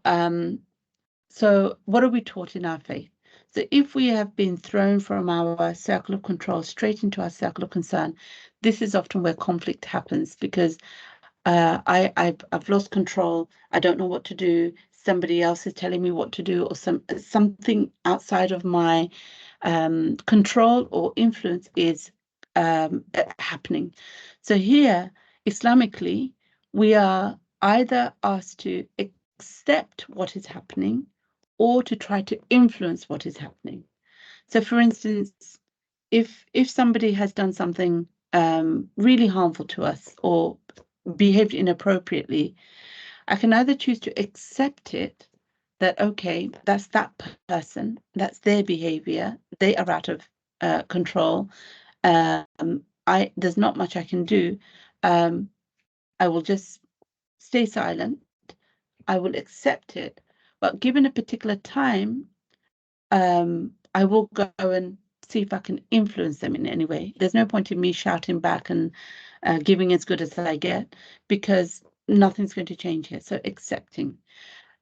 so what are we taught in our faith? So if we have been thrown from our circle of control straight into our circle of concern, this is often where conflict happens, because I've lost control. I don't know what to do. Somebody else is telling me what to do, or something outside of my control or influence is happening. So here, Islamically, we are either asked to accept what is happening or to try to influence what is happening. So for instance, if somebody has done something really harmful to us or behaved inappropriately, I can either choose to accept it, that okay, that's that person, that's their behavior, they are out of control. There's not much I can do. I will just stay silent. I will accept it, but given a particular time, I will go and see if I can influence them in any way. There's no point in me shouting back and giving as good as I get, because nothing's going to change here. So accepting.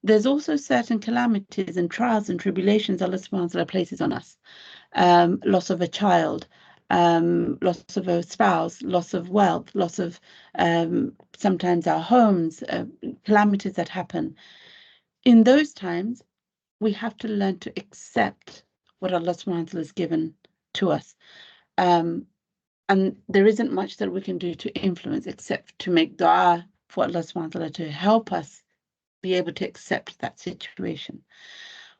There's also certain calamities and trials and tribulations Allah subhanahu wa ta'ala places on us. Loss of a child, loss of a spouse, loss of wealth, loss of sometimes our homes, calamities that happen. In those times, we have to learn to accept what Allah subhanahu wa ta'ala has given to us. And there isn't much that we can do to influence except to make dua for Allah subhanahu wa ta'ala to help us be able to accept that situation.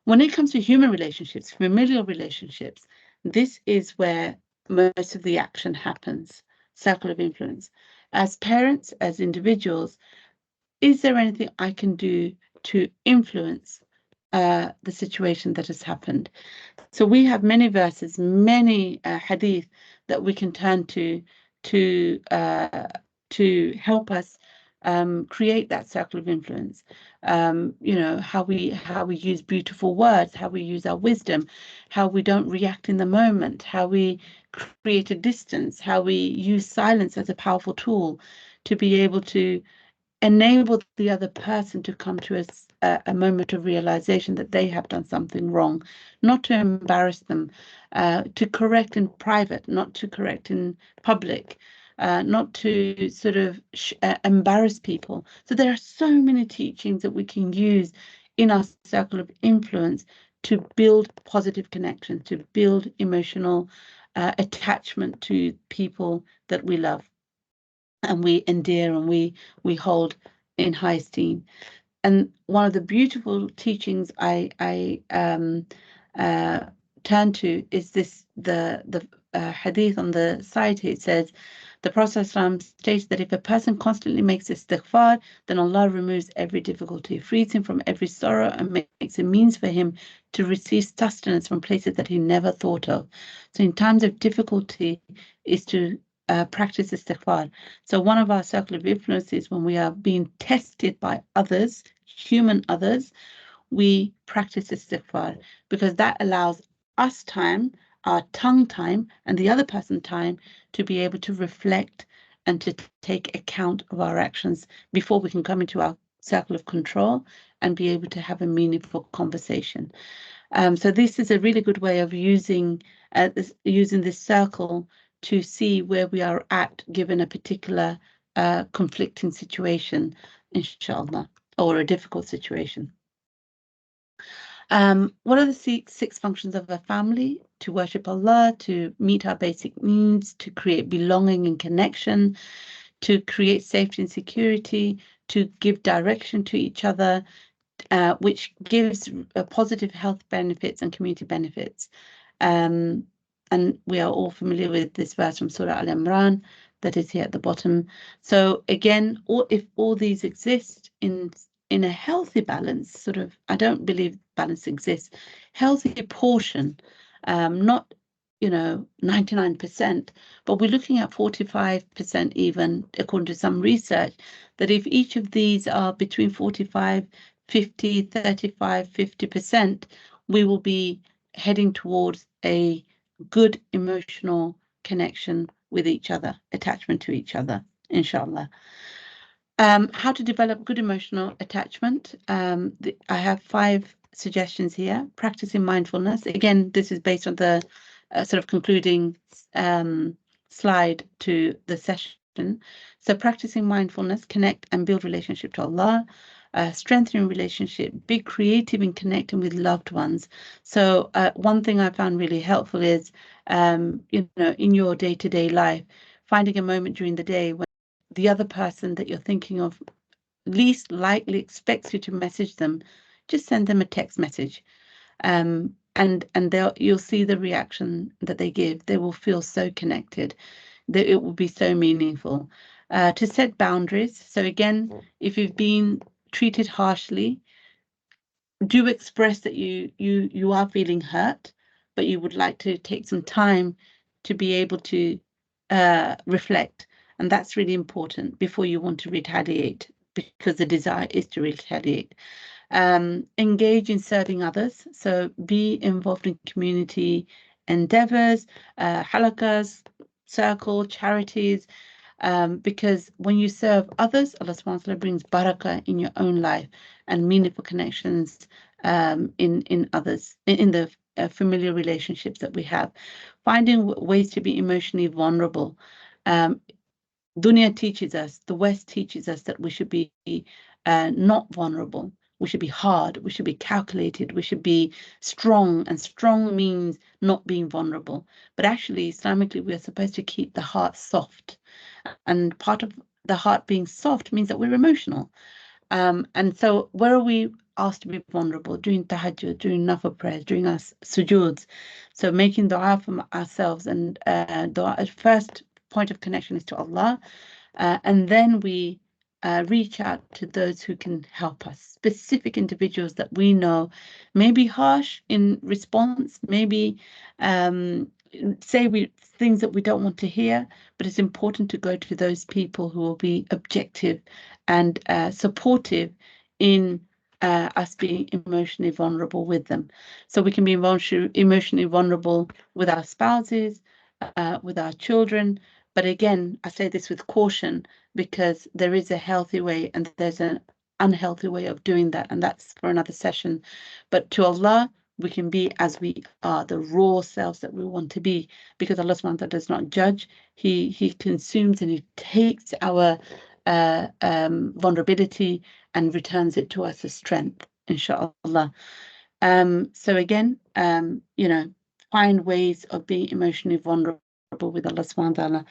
When it comes to human relationships, familial relationships, this is where most of the action happens. Circle of influence. As parents, as individuals, is there anything I can do to influence the situation that has happened? So we have many verses, many hadith that we can turn to help us create that circle of influence. You know, how we use beautiful words, how we use our wisdom, how we don't react in the moment, how we create a distance, how we use silence as a powerful tool to be able to enable the other person to come to a moment of realization that they have done something wrong, not to embarrass them, to correct in private, not to correct in public, not to sort of embarrass people. So there are so many teachings that we can use in our circle of influence to build positive connections, to build emotional attachment to people that we love and we endear and we hold in high esteem. And one of the beautiful teachings I turn to is this the hadith on the side here. It says the Prophet ﷺ states that if a person constantly makes istighfar, then Allah removes every difficulty, frees him from every sorrow, and makes a means for him to receive sustenance from places that he never thought of. So in times of difficulty is to practice istighfar. So one of our circle of influence is when we are being tested by others, human others, we practice istighfar because that allows us time, our tongue time, and the other person time to be able to reflect and to take account of our actions before we can come into our circle of control and be able to have a meaningful conversation. So this is a really good way of using this circle to see where we are at given a particular conflicting situation, inshallah, or a difficult situation. What are the six functions of a family? To worship Allah, to meet our basic needs, to create belonging and connection, to create safety and security, to give direction to each other, which gives positive health benefits and community benefits. And we are all familiar with this verse from Surah Al-Imran that is here at the bottom. So again, if all these exist in a healthy balance, sort of, I don't believe balance exists, healthy portion, not 99%, but we're looking at 45% even, according to some research, that if each of these are between 45, 50, 35, 50%, we will be heading towards a good emotional connection with each other, attachment to each other, inshallah. How to develop good emotional attachment. I have 5 suggestions here. Practicing mindfulness. Again, this is based on the sort of concluding slide to the session. So practicing mindfulness, connect and build relationship to Allah. Strengthening relationship, be creative in connecting with loved ones. So one thing I found really helpful is, in your day-to-day life, finding a moment during the day when the other person that you're thinking of least likely expects you to message them, just send them a text message. And you'll see the reaction that they give. They will feel so connected, that it will be so meaningful. To set boundaries. So again, if you've been treated harshly, do express that you are feeling hurt, but you would like to take some time to be able to reflect. And that's really important before you want to retaliate, because the desire is to retaliate. Engage in serving others. So be involved in community endeavors, halakas, circle, charities, because when you serve others, Allah subhanahu wa ta'ala brings barakah in your own life and meaningful connections in others, in the familiar relationships that we have. Finding ways to be emotionally vulnerable. Dunya teaches us, the West teaches us that we should be not vulnerable. We should be hard, we should be calculated, we should be strong, and strong means not being vulnerable. But actually, Islamically, we are supposed to keep the heart soft. And part of the heart being soft means that we're emotional. And so where are we asked to be vulnerable? During tahajjud, during nafil prayers, during our sujoods. So making dua for ourselves, and dua, first point of connection is to Allah. And then we reach out to those who can help us, specific individuals that we know may be harsh in response, maybe say things that we don't want to hear, but it's important to go to those people who will be objective and supportive in us being emotionally vulnerable with them. So we can be emotionally vulnerable with our spouses, with our children. But again, I say this with caution, because there is a healthy way and there's an unhealthy way of doing that, and that's for another session. But to Allah, we can be as we are, the raw selves that we want to be, because Allah subhanahu wa ta'ala does not judge. He consumes and He takes our vulnerability and returns it to us as strength, inshallah. So again, find ways of being emotionally vulnerable with Allah subhanahu wa ta'ala.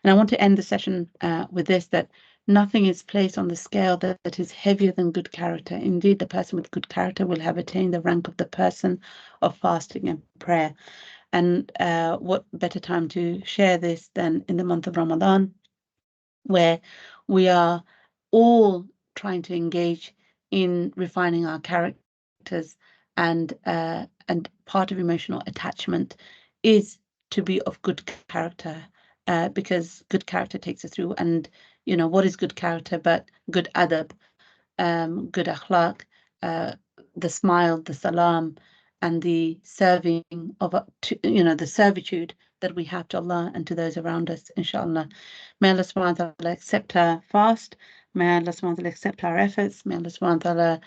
And I want to end the session with this, that nothing is placed on the scale that is heavier than good character. Indeed, the person with good character will have attained the rank of the person of fasting and prayer. And what better time to share this than in the month of Ramadan, where we are all trying to engage in refining our characters, and part of emotional attachment is to be of good character, because good character takes us through. And what is good character but good adab, good akhlaq, the smile, the salam, and the serving of the servitude that we have to Allah and to those around us, inshallah. May Allah subhanahu wa ta'ala accept our fast. May Allah subhanahu wa ta'ala accept our efforts. May Allah subhanahu wa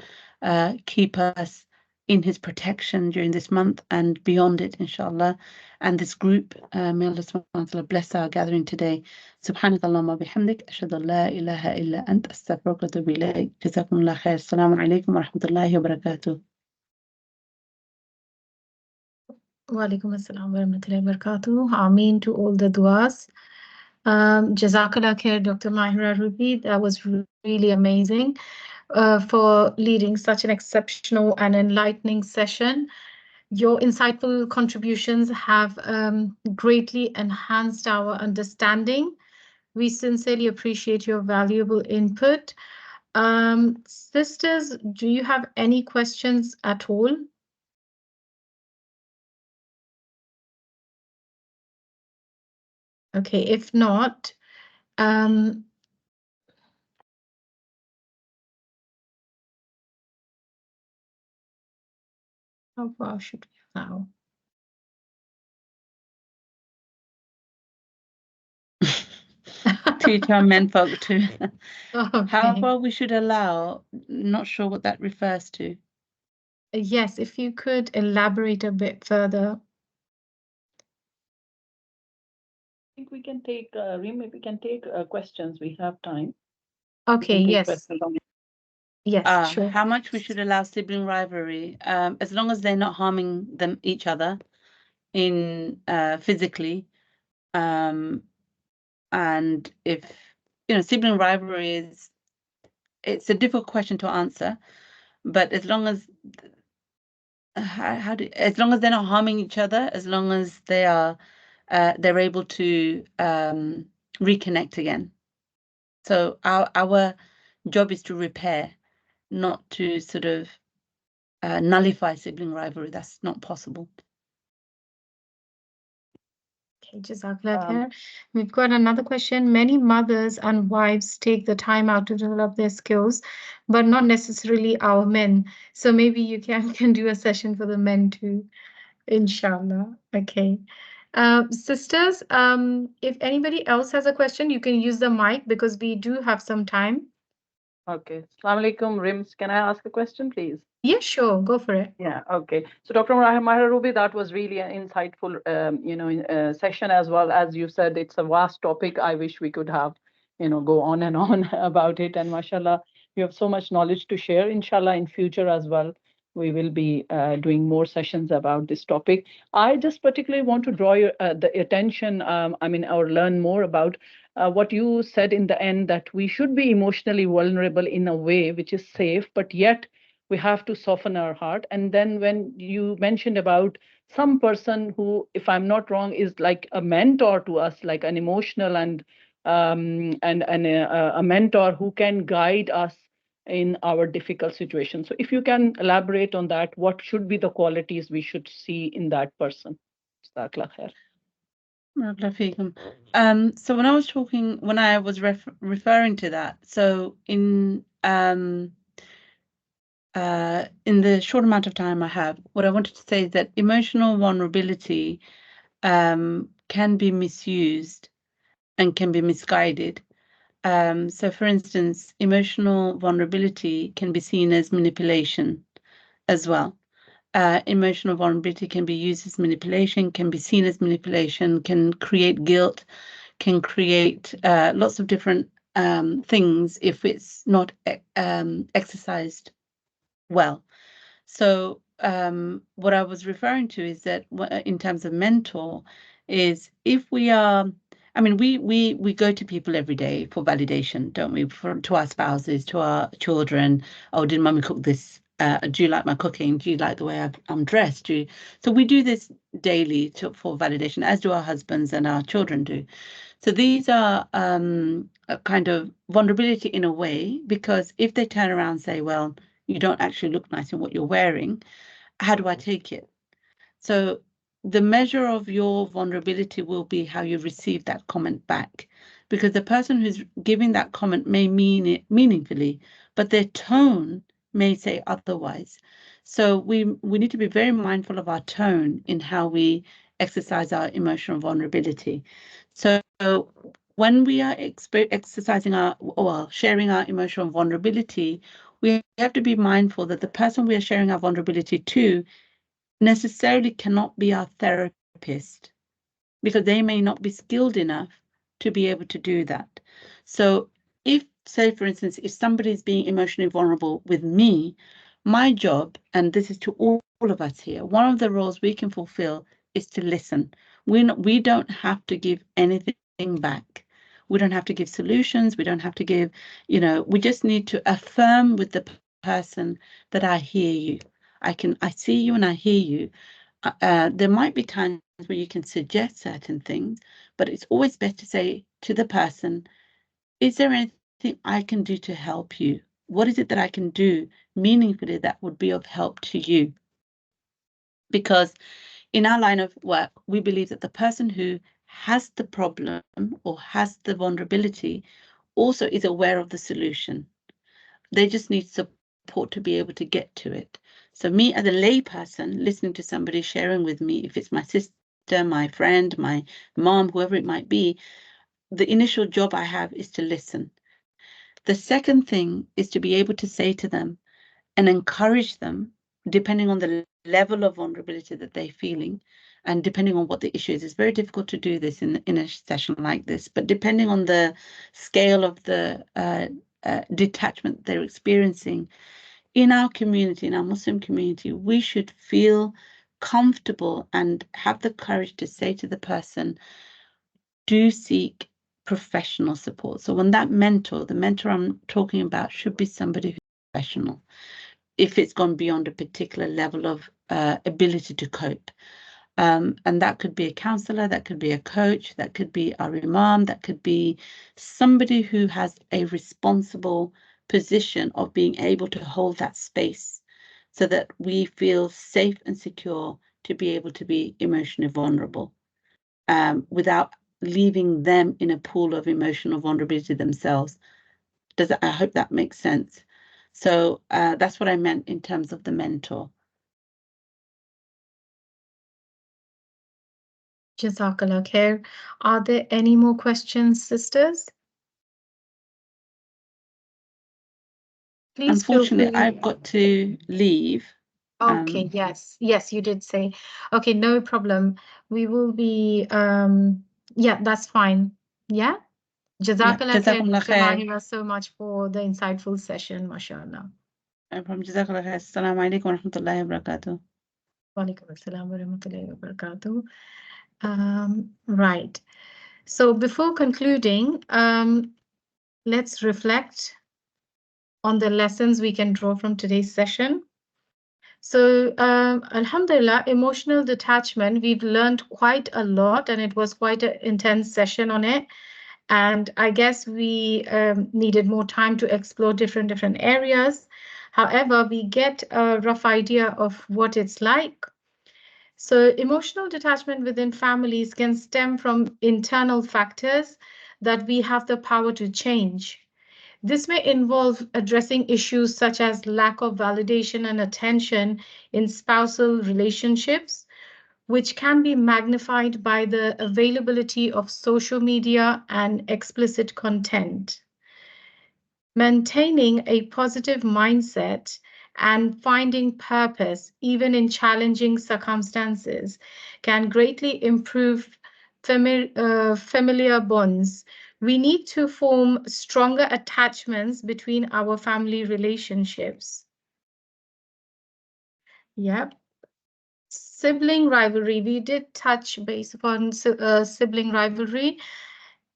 ta'ala keep us in His protection during this month and beyond it, inshallah. And this group, may Allah subhanahu wa ta'ala bless our gathering today. Subhanakallahumma bihamdik, ashhadu an la ilaha illa ant, astaghfiruka wa atubu ilayk. Jazakumullah khair. Assalamu alaikum wa rahmatullahi wa barakatuh. Wa alaikum assalam wa rahmatullahi wa barakatuh. Ameen to all the duas. Jazakallah khair, Dr. Mahira Ruby. That was really amazing for leading such an exceptional and enlightening session. Your insightful contributions have greatly enhanced our understanding. We sincerely appreciate your valuable input. Sisters, do you have any questions at all? Okay, if not, how far should we allow? Teach our men folk to. Okay. How far we should allow, not sure what that refers to. Yes, if you could elaborate a bit further. I think we can take, Reem, we can take questions. We have time. Okay, yes. Questions on Yes, sure. How much we should allow sibling rivalry, as long as they're not harming each other in physically, and if sibling rivalry it's a difficult question to answer, but as long as as long as they're not harming each other, as long as they are they're able to reconnect again. So our job is to repair, not to sort of nullify sibling rivalry. That's not possible. Okay, Jazakallah khair. We've got another question. Many mothers and wives take the time out to develop their skills, but not necessarily our men. So maybe you can do a session for the men too, inshallah. Okay. Sisters, if anybody else has a question, you can use the mic because we do have some time. Okay. Assalamu alaikum, Rims. Can I ask a question, please? Yeah, sure. Go for it. Yeah. Okay. So, Dr. Mahira Ruby, that was really an insightful, session as well. As you said, it's a vast topic. I wish we could have, go on and on about it. And mashallah, you have so much knowledge to share. Inshallah, in future as well, we will be doing more sessions about this topic. I just particularly want to draw your the attention, or learn more about what you said in the end, that we should be emotionally vulnerable in a way which is safe, but yet we have to soften our heart. And then when you mentioned about some person who, if I'm not wrong, is like a mentor to us, like an emotional and a mentor who can guide us in our difficult situation. So if you can elaborate on that, what should be the qualities we should see in that person? Jazakallah khair. So when I was referring to that, so in the short amount of time I have, what I wanted to say is that emotional vulnerability can be misused and can be misguided. So, for instance, emotional vulnerability can be seen as manipulation as well. Emotional vulnerability can be used as manipulation, can be seen as manipulation, can create guilt, can create lots of different things if it's not exercised well. So what I was referring to is that in terms of mentor, is if we are, I mean, we go to people every day for validation, don't we? To our spouses, to our children. Oh, did Mummy cook this? Do you like my cooking? Do you like the way I'm dressed? So we do this daily for validation, as do our husbands and our children do. So these are a kind of vulnerability in a way, because if they turn around and say, well, you don't actually look nice in what you're wearing, how do I take it? So the measure of your vulnerability will be how you receive that comment back, because the person who's giving that comment may mean it meaningfully, but their tone may say otherwise. So we need to be very mindful of our tone in how we exercise our emotional vulnerability. So when we are exercising sharing our emotional vulnerability, we have to be mindful that the person we are sharing our vulnerability to necessarily cannot be our therapist, because they may not be skilled enough to be able to do that. So if, say, for instance, if somebody is being emotionally vulnerable with me, my job, and this is to all of us here, one of the roles we can fulfill is to listen. We don't have to give anything back. We don't have to give solutions. We don't have to give, we just need to affirm with the person that I hear you. I see you and I hear you. There might be times where you can suggest certain things, but it's always best to say to the person, is there anything I can do to help you? What is it that I can do meaningfully that would be of help to you? Because in our line of work, we believe that the person who has the problem or has the vulnerability also is aware of the solution. They just need support to be able to get to it. So me as a lay person, listening to somebody sharing with me, if it's my sister, my friend, my mom, whoever it might be, the initial job I have is to listen. The second thing is to be able to say to them and encourage them, depending on the level of vulnerability that they're feeling and depending on what the issue is. It's very difficult to do this in a session like this, but depending on the scale of the detachment they're experiencing, in our community, in our Muslim community, we should feel comfortable and have the courage to say to the person, do seek professional support. So when that mentor, the mentor I'm talking about, should be somebody who's professional, if it's gone beyond a particular level of ability to cope. And that could be a counselor, that could be a coach, that could be our imam, that could be somebody who has a responsible position of being able to hold that space so that we feel safe and secure to be able to be emotionally vulnerable without leaving them in a pool of emotional vulnerability themselves. I hope that makes sense. So that's what I meant in terms of the mentor. Jazakallah khair. Are there any more questions, sisters? Please feel Unfortunately, free. I've got to leave. Okay, yes, you did say. Okay, no problem. We will be, yeah, that's fine. Yeah. Yeah, Jazakallah khair, Jazakumullah Dr. khair. Mahira, so much for the insightful session, mashallah. From Jazakumullah khair. Assalamu alaikum wa rahmatullahi wa barakatuh. Wa alaikum assalam wa rahmatullahi wa barakatuh. Right. So before concluding, let's reflect on the lessons we can draw from today's session. So, Alhamdulillah, emotional detachment, we've learned quite a lot, and it was quite an intense session on it. And I guess we needed more time to explore different areas. However, we get a rough idea of what it's like. So, emotional detachment within families can stem from internal factors that we have the power to change. This may involve addressing issues such as lack of validation and attention in spousal relationships, which can be magnified by the availability of social media and explicit content. Maintaining a positive mindset and finding purpose, even in challenging circumstances, can greatly improve familiar bonds. We need to form stronger attachments between our family relationships. Yep. Sibling rivalry. We did touch base upon sibling rivalry,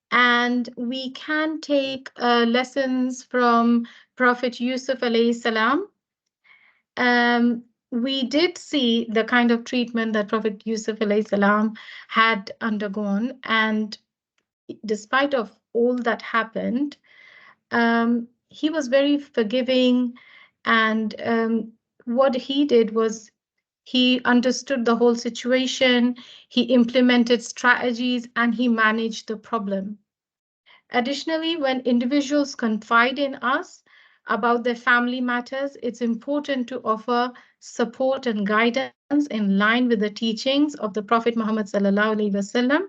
and we can take lessons from Prophet Yusuf alayhi salam. We did see the kind of treatment that Prophet Yusuf alayhi salam had undergone, and despite of all that happened, he was very forgiving, and what he did was he understood the whole situation, he implemented strategies, and he managed the problem. Additionally, when individuals confide in us about their family matters, it's important to offer support and guidance in line with the teachings of the Prophet Muhammad sallallahu alaihi wasallam,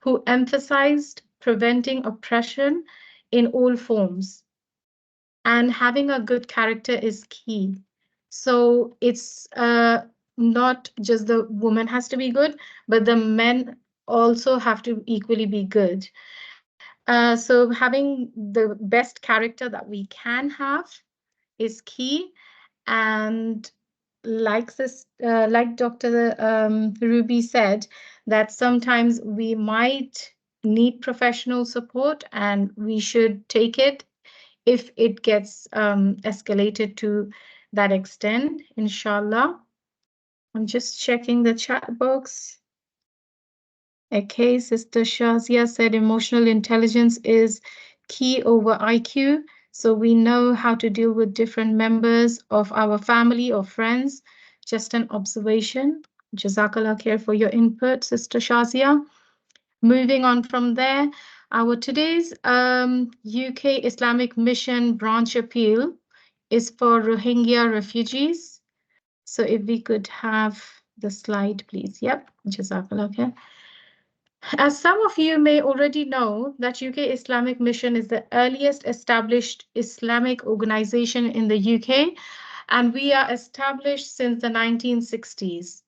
who emphasized preventing oppression in all forms. And having a good character is key. So it's not just the woman has to be good, but the men also have to equally be good. So having the best character that we can have is key. And like Dr. Ruby said, that sometimes we might need professional support and we should take it if it gets escalated to that extent, inshallah. I'm just checking the chat box. Okay, Sister Shazia said emotional intelligence is key over IQ. So we know how to deal with different members of our family or friends. Just an observation. Jazakallah khair for your input, Sister Shazia. Moving on from there, our today's UK Islamic Mission branch appeal is for Rohingya refugees. So if we could have the slide, please. Yep, Jazakallah khair. As some of you may already know, that UK Islamic Mission is the earliest established Islamic organization in the UK, and we are established since the 1960s.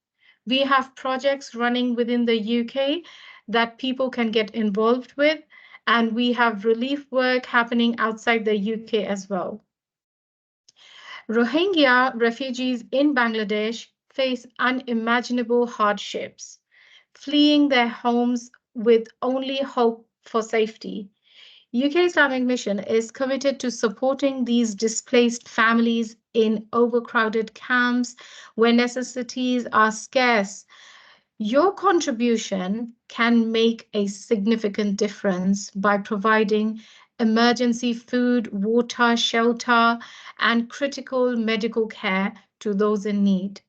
We have projects running within the UK that people can get involved with, and we have relief work happening outside the UK as well. Rohingya refugees in Bangladesh face unimaginable hardships, fleeing their homes with only hope for safety. UK Islamic Mission is committed to supporting these displaced families in overcrowded camps where necessities are scarce. Your contribution can make a significant difference by providing emergency food, water, shelter, and critical medical care to those in need.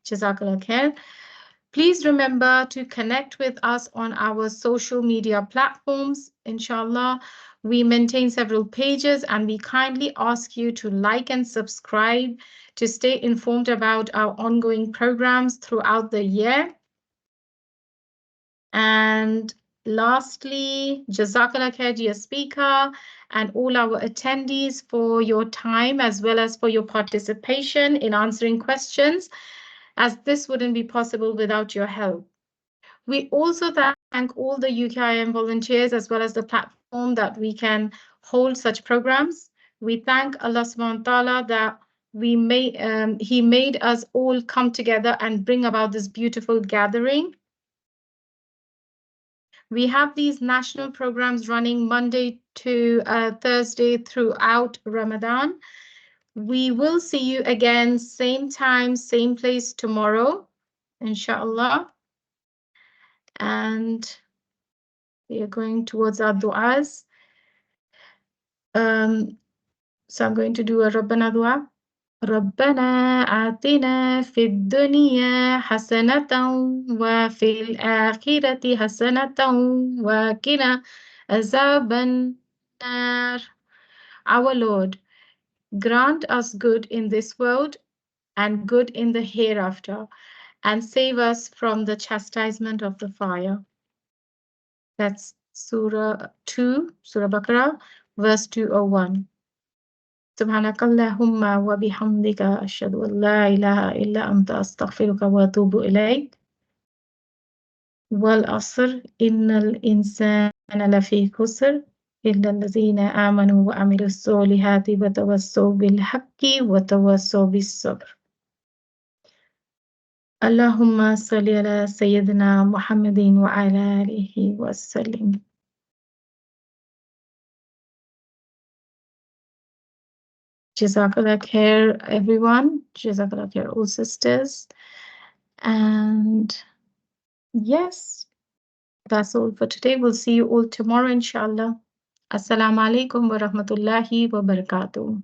Jazakallah khair. Please remember to connect with us on our social media platforms. Inshallah, we maintain several pages and we kindly ask you to like and subscribe to stay informed about our ongoing programs throughout the year. And lastly, Jazakallah khair, dear speaker, and all our attendees for your time as well as for your participation in answering questions, as this wouldn't be possible without your help. We also thank all the UKIM volunteers as well as the platform that we can hold such programs. We thank Allah subhanahu wa ta'ala that He made us all come together and bring about this beautiful gathering. We have these national programs running Monday to Thursday throughout Ramadan. We will see you again, same time, same place tomorrow, inshallah. And we are going towards our du'as. So I'm going to do a Rabbana dua. ربنا آتنا في الدنيا حسنة وفي الآخرة حسنة وقنا عذاب النار. Our Lord, grant us good in this world and good in the hereafter, and save us from the chastisement of the fire. That's Surah 2, Surah Baqarah, verse 201. سبحانك اللهم وبحمدك أشهد أن لا إله إلا أنت أستغفرك وأتوب إليك. والعصر إن الإنسان لفي خسر إلا الذين آمنوا وعملوا الصالحات وتواصوا بالحق وتواصوا بالصبر. اللهم صل على سيدنا محمد وعلى آله وسلم. Jazakallah khair, everyone. Jazakallah khair, all sisters. And yes, that's all for today. We'll see you all tomorrow, inshallah. Assalamu alaikum wa rahmatullahi wa barakatuh.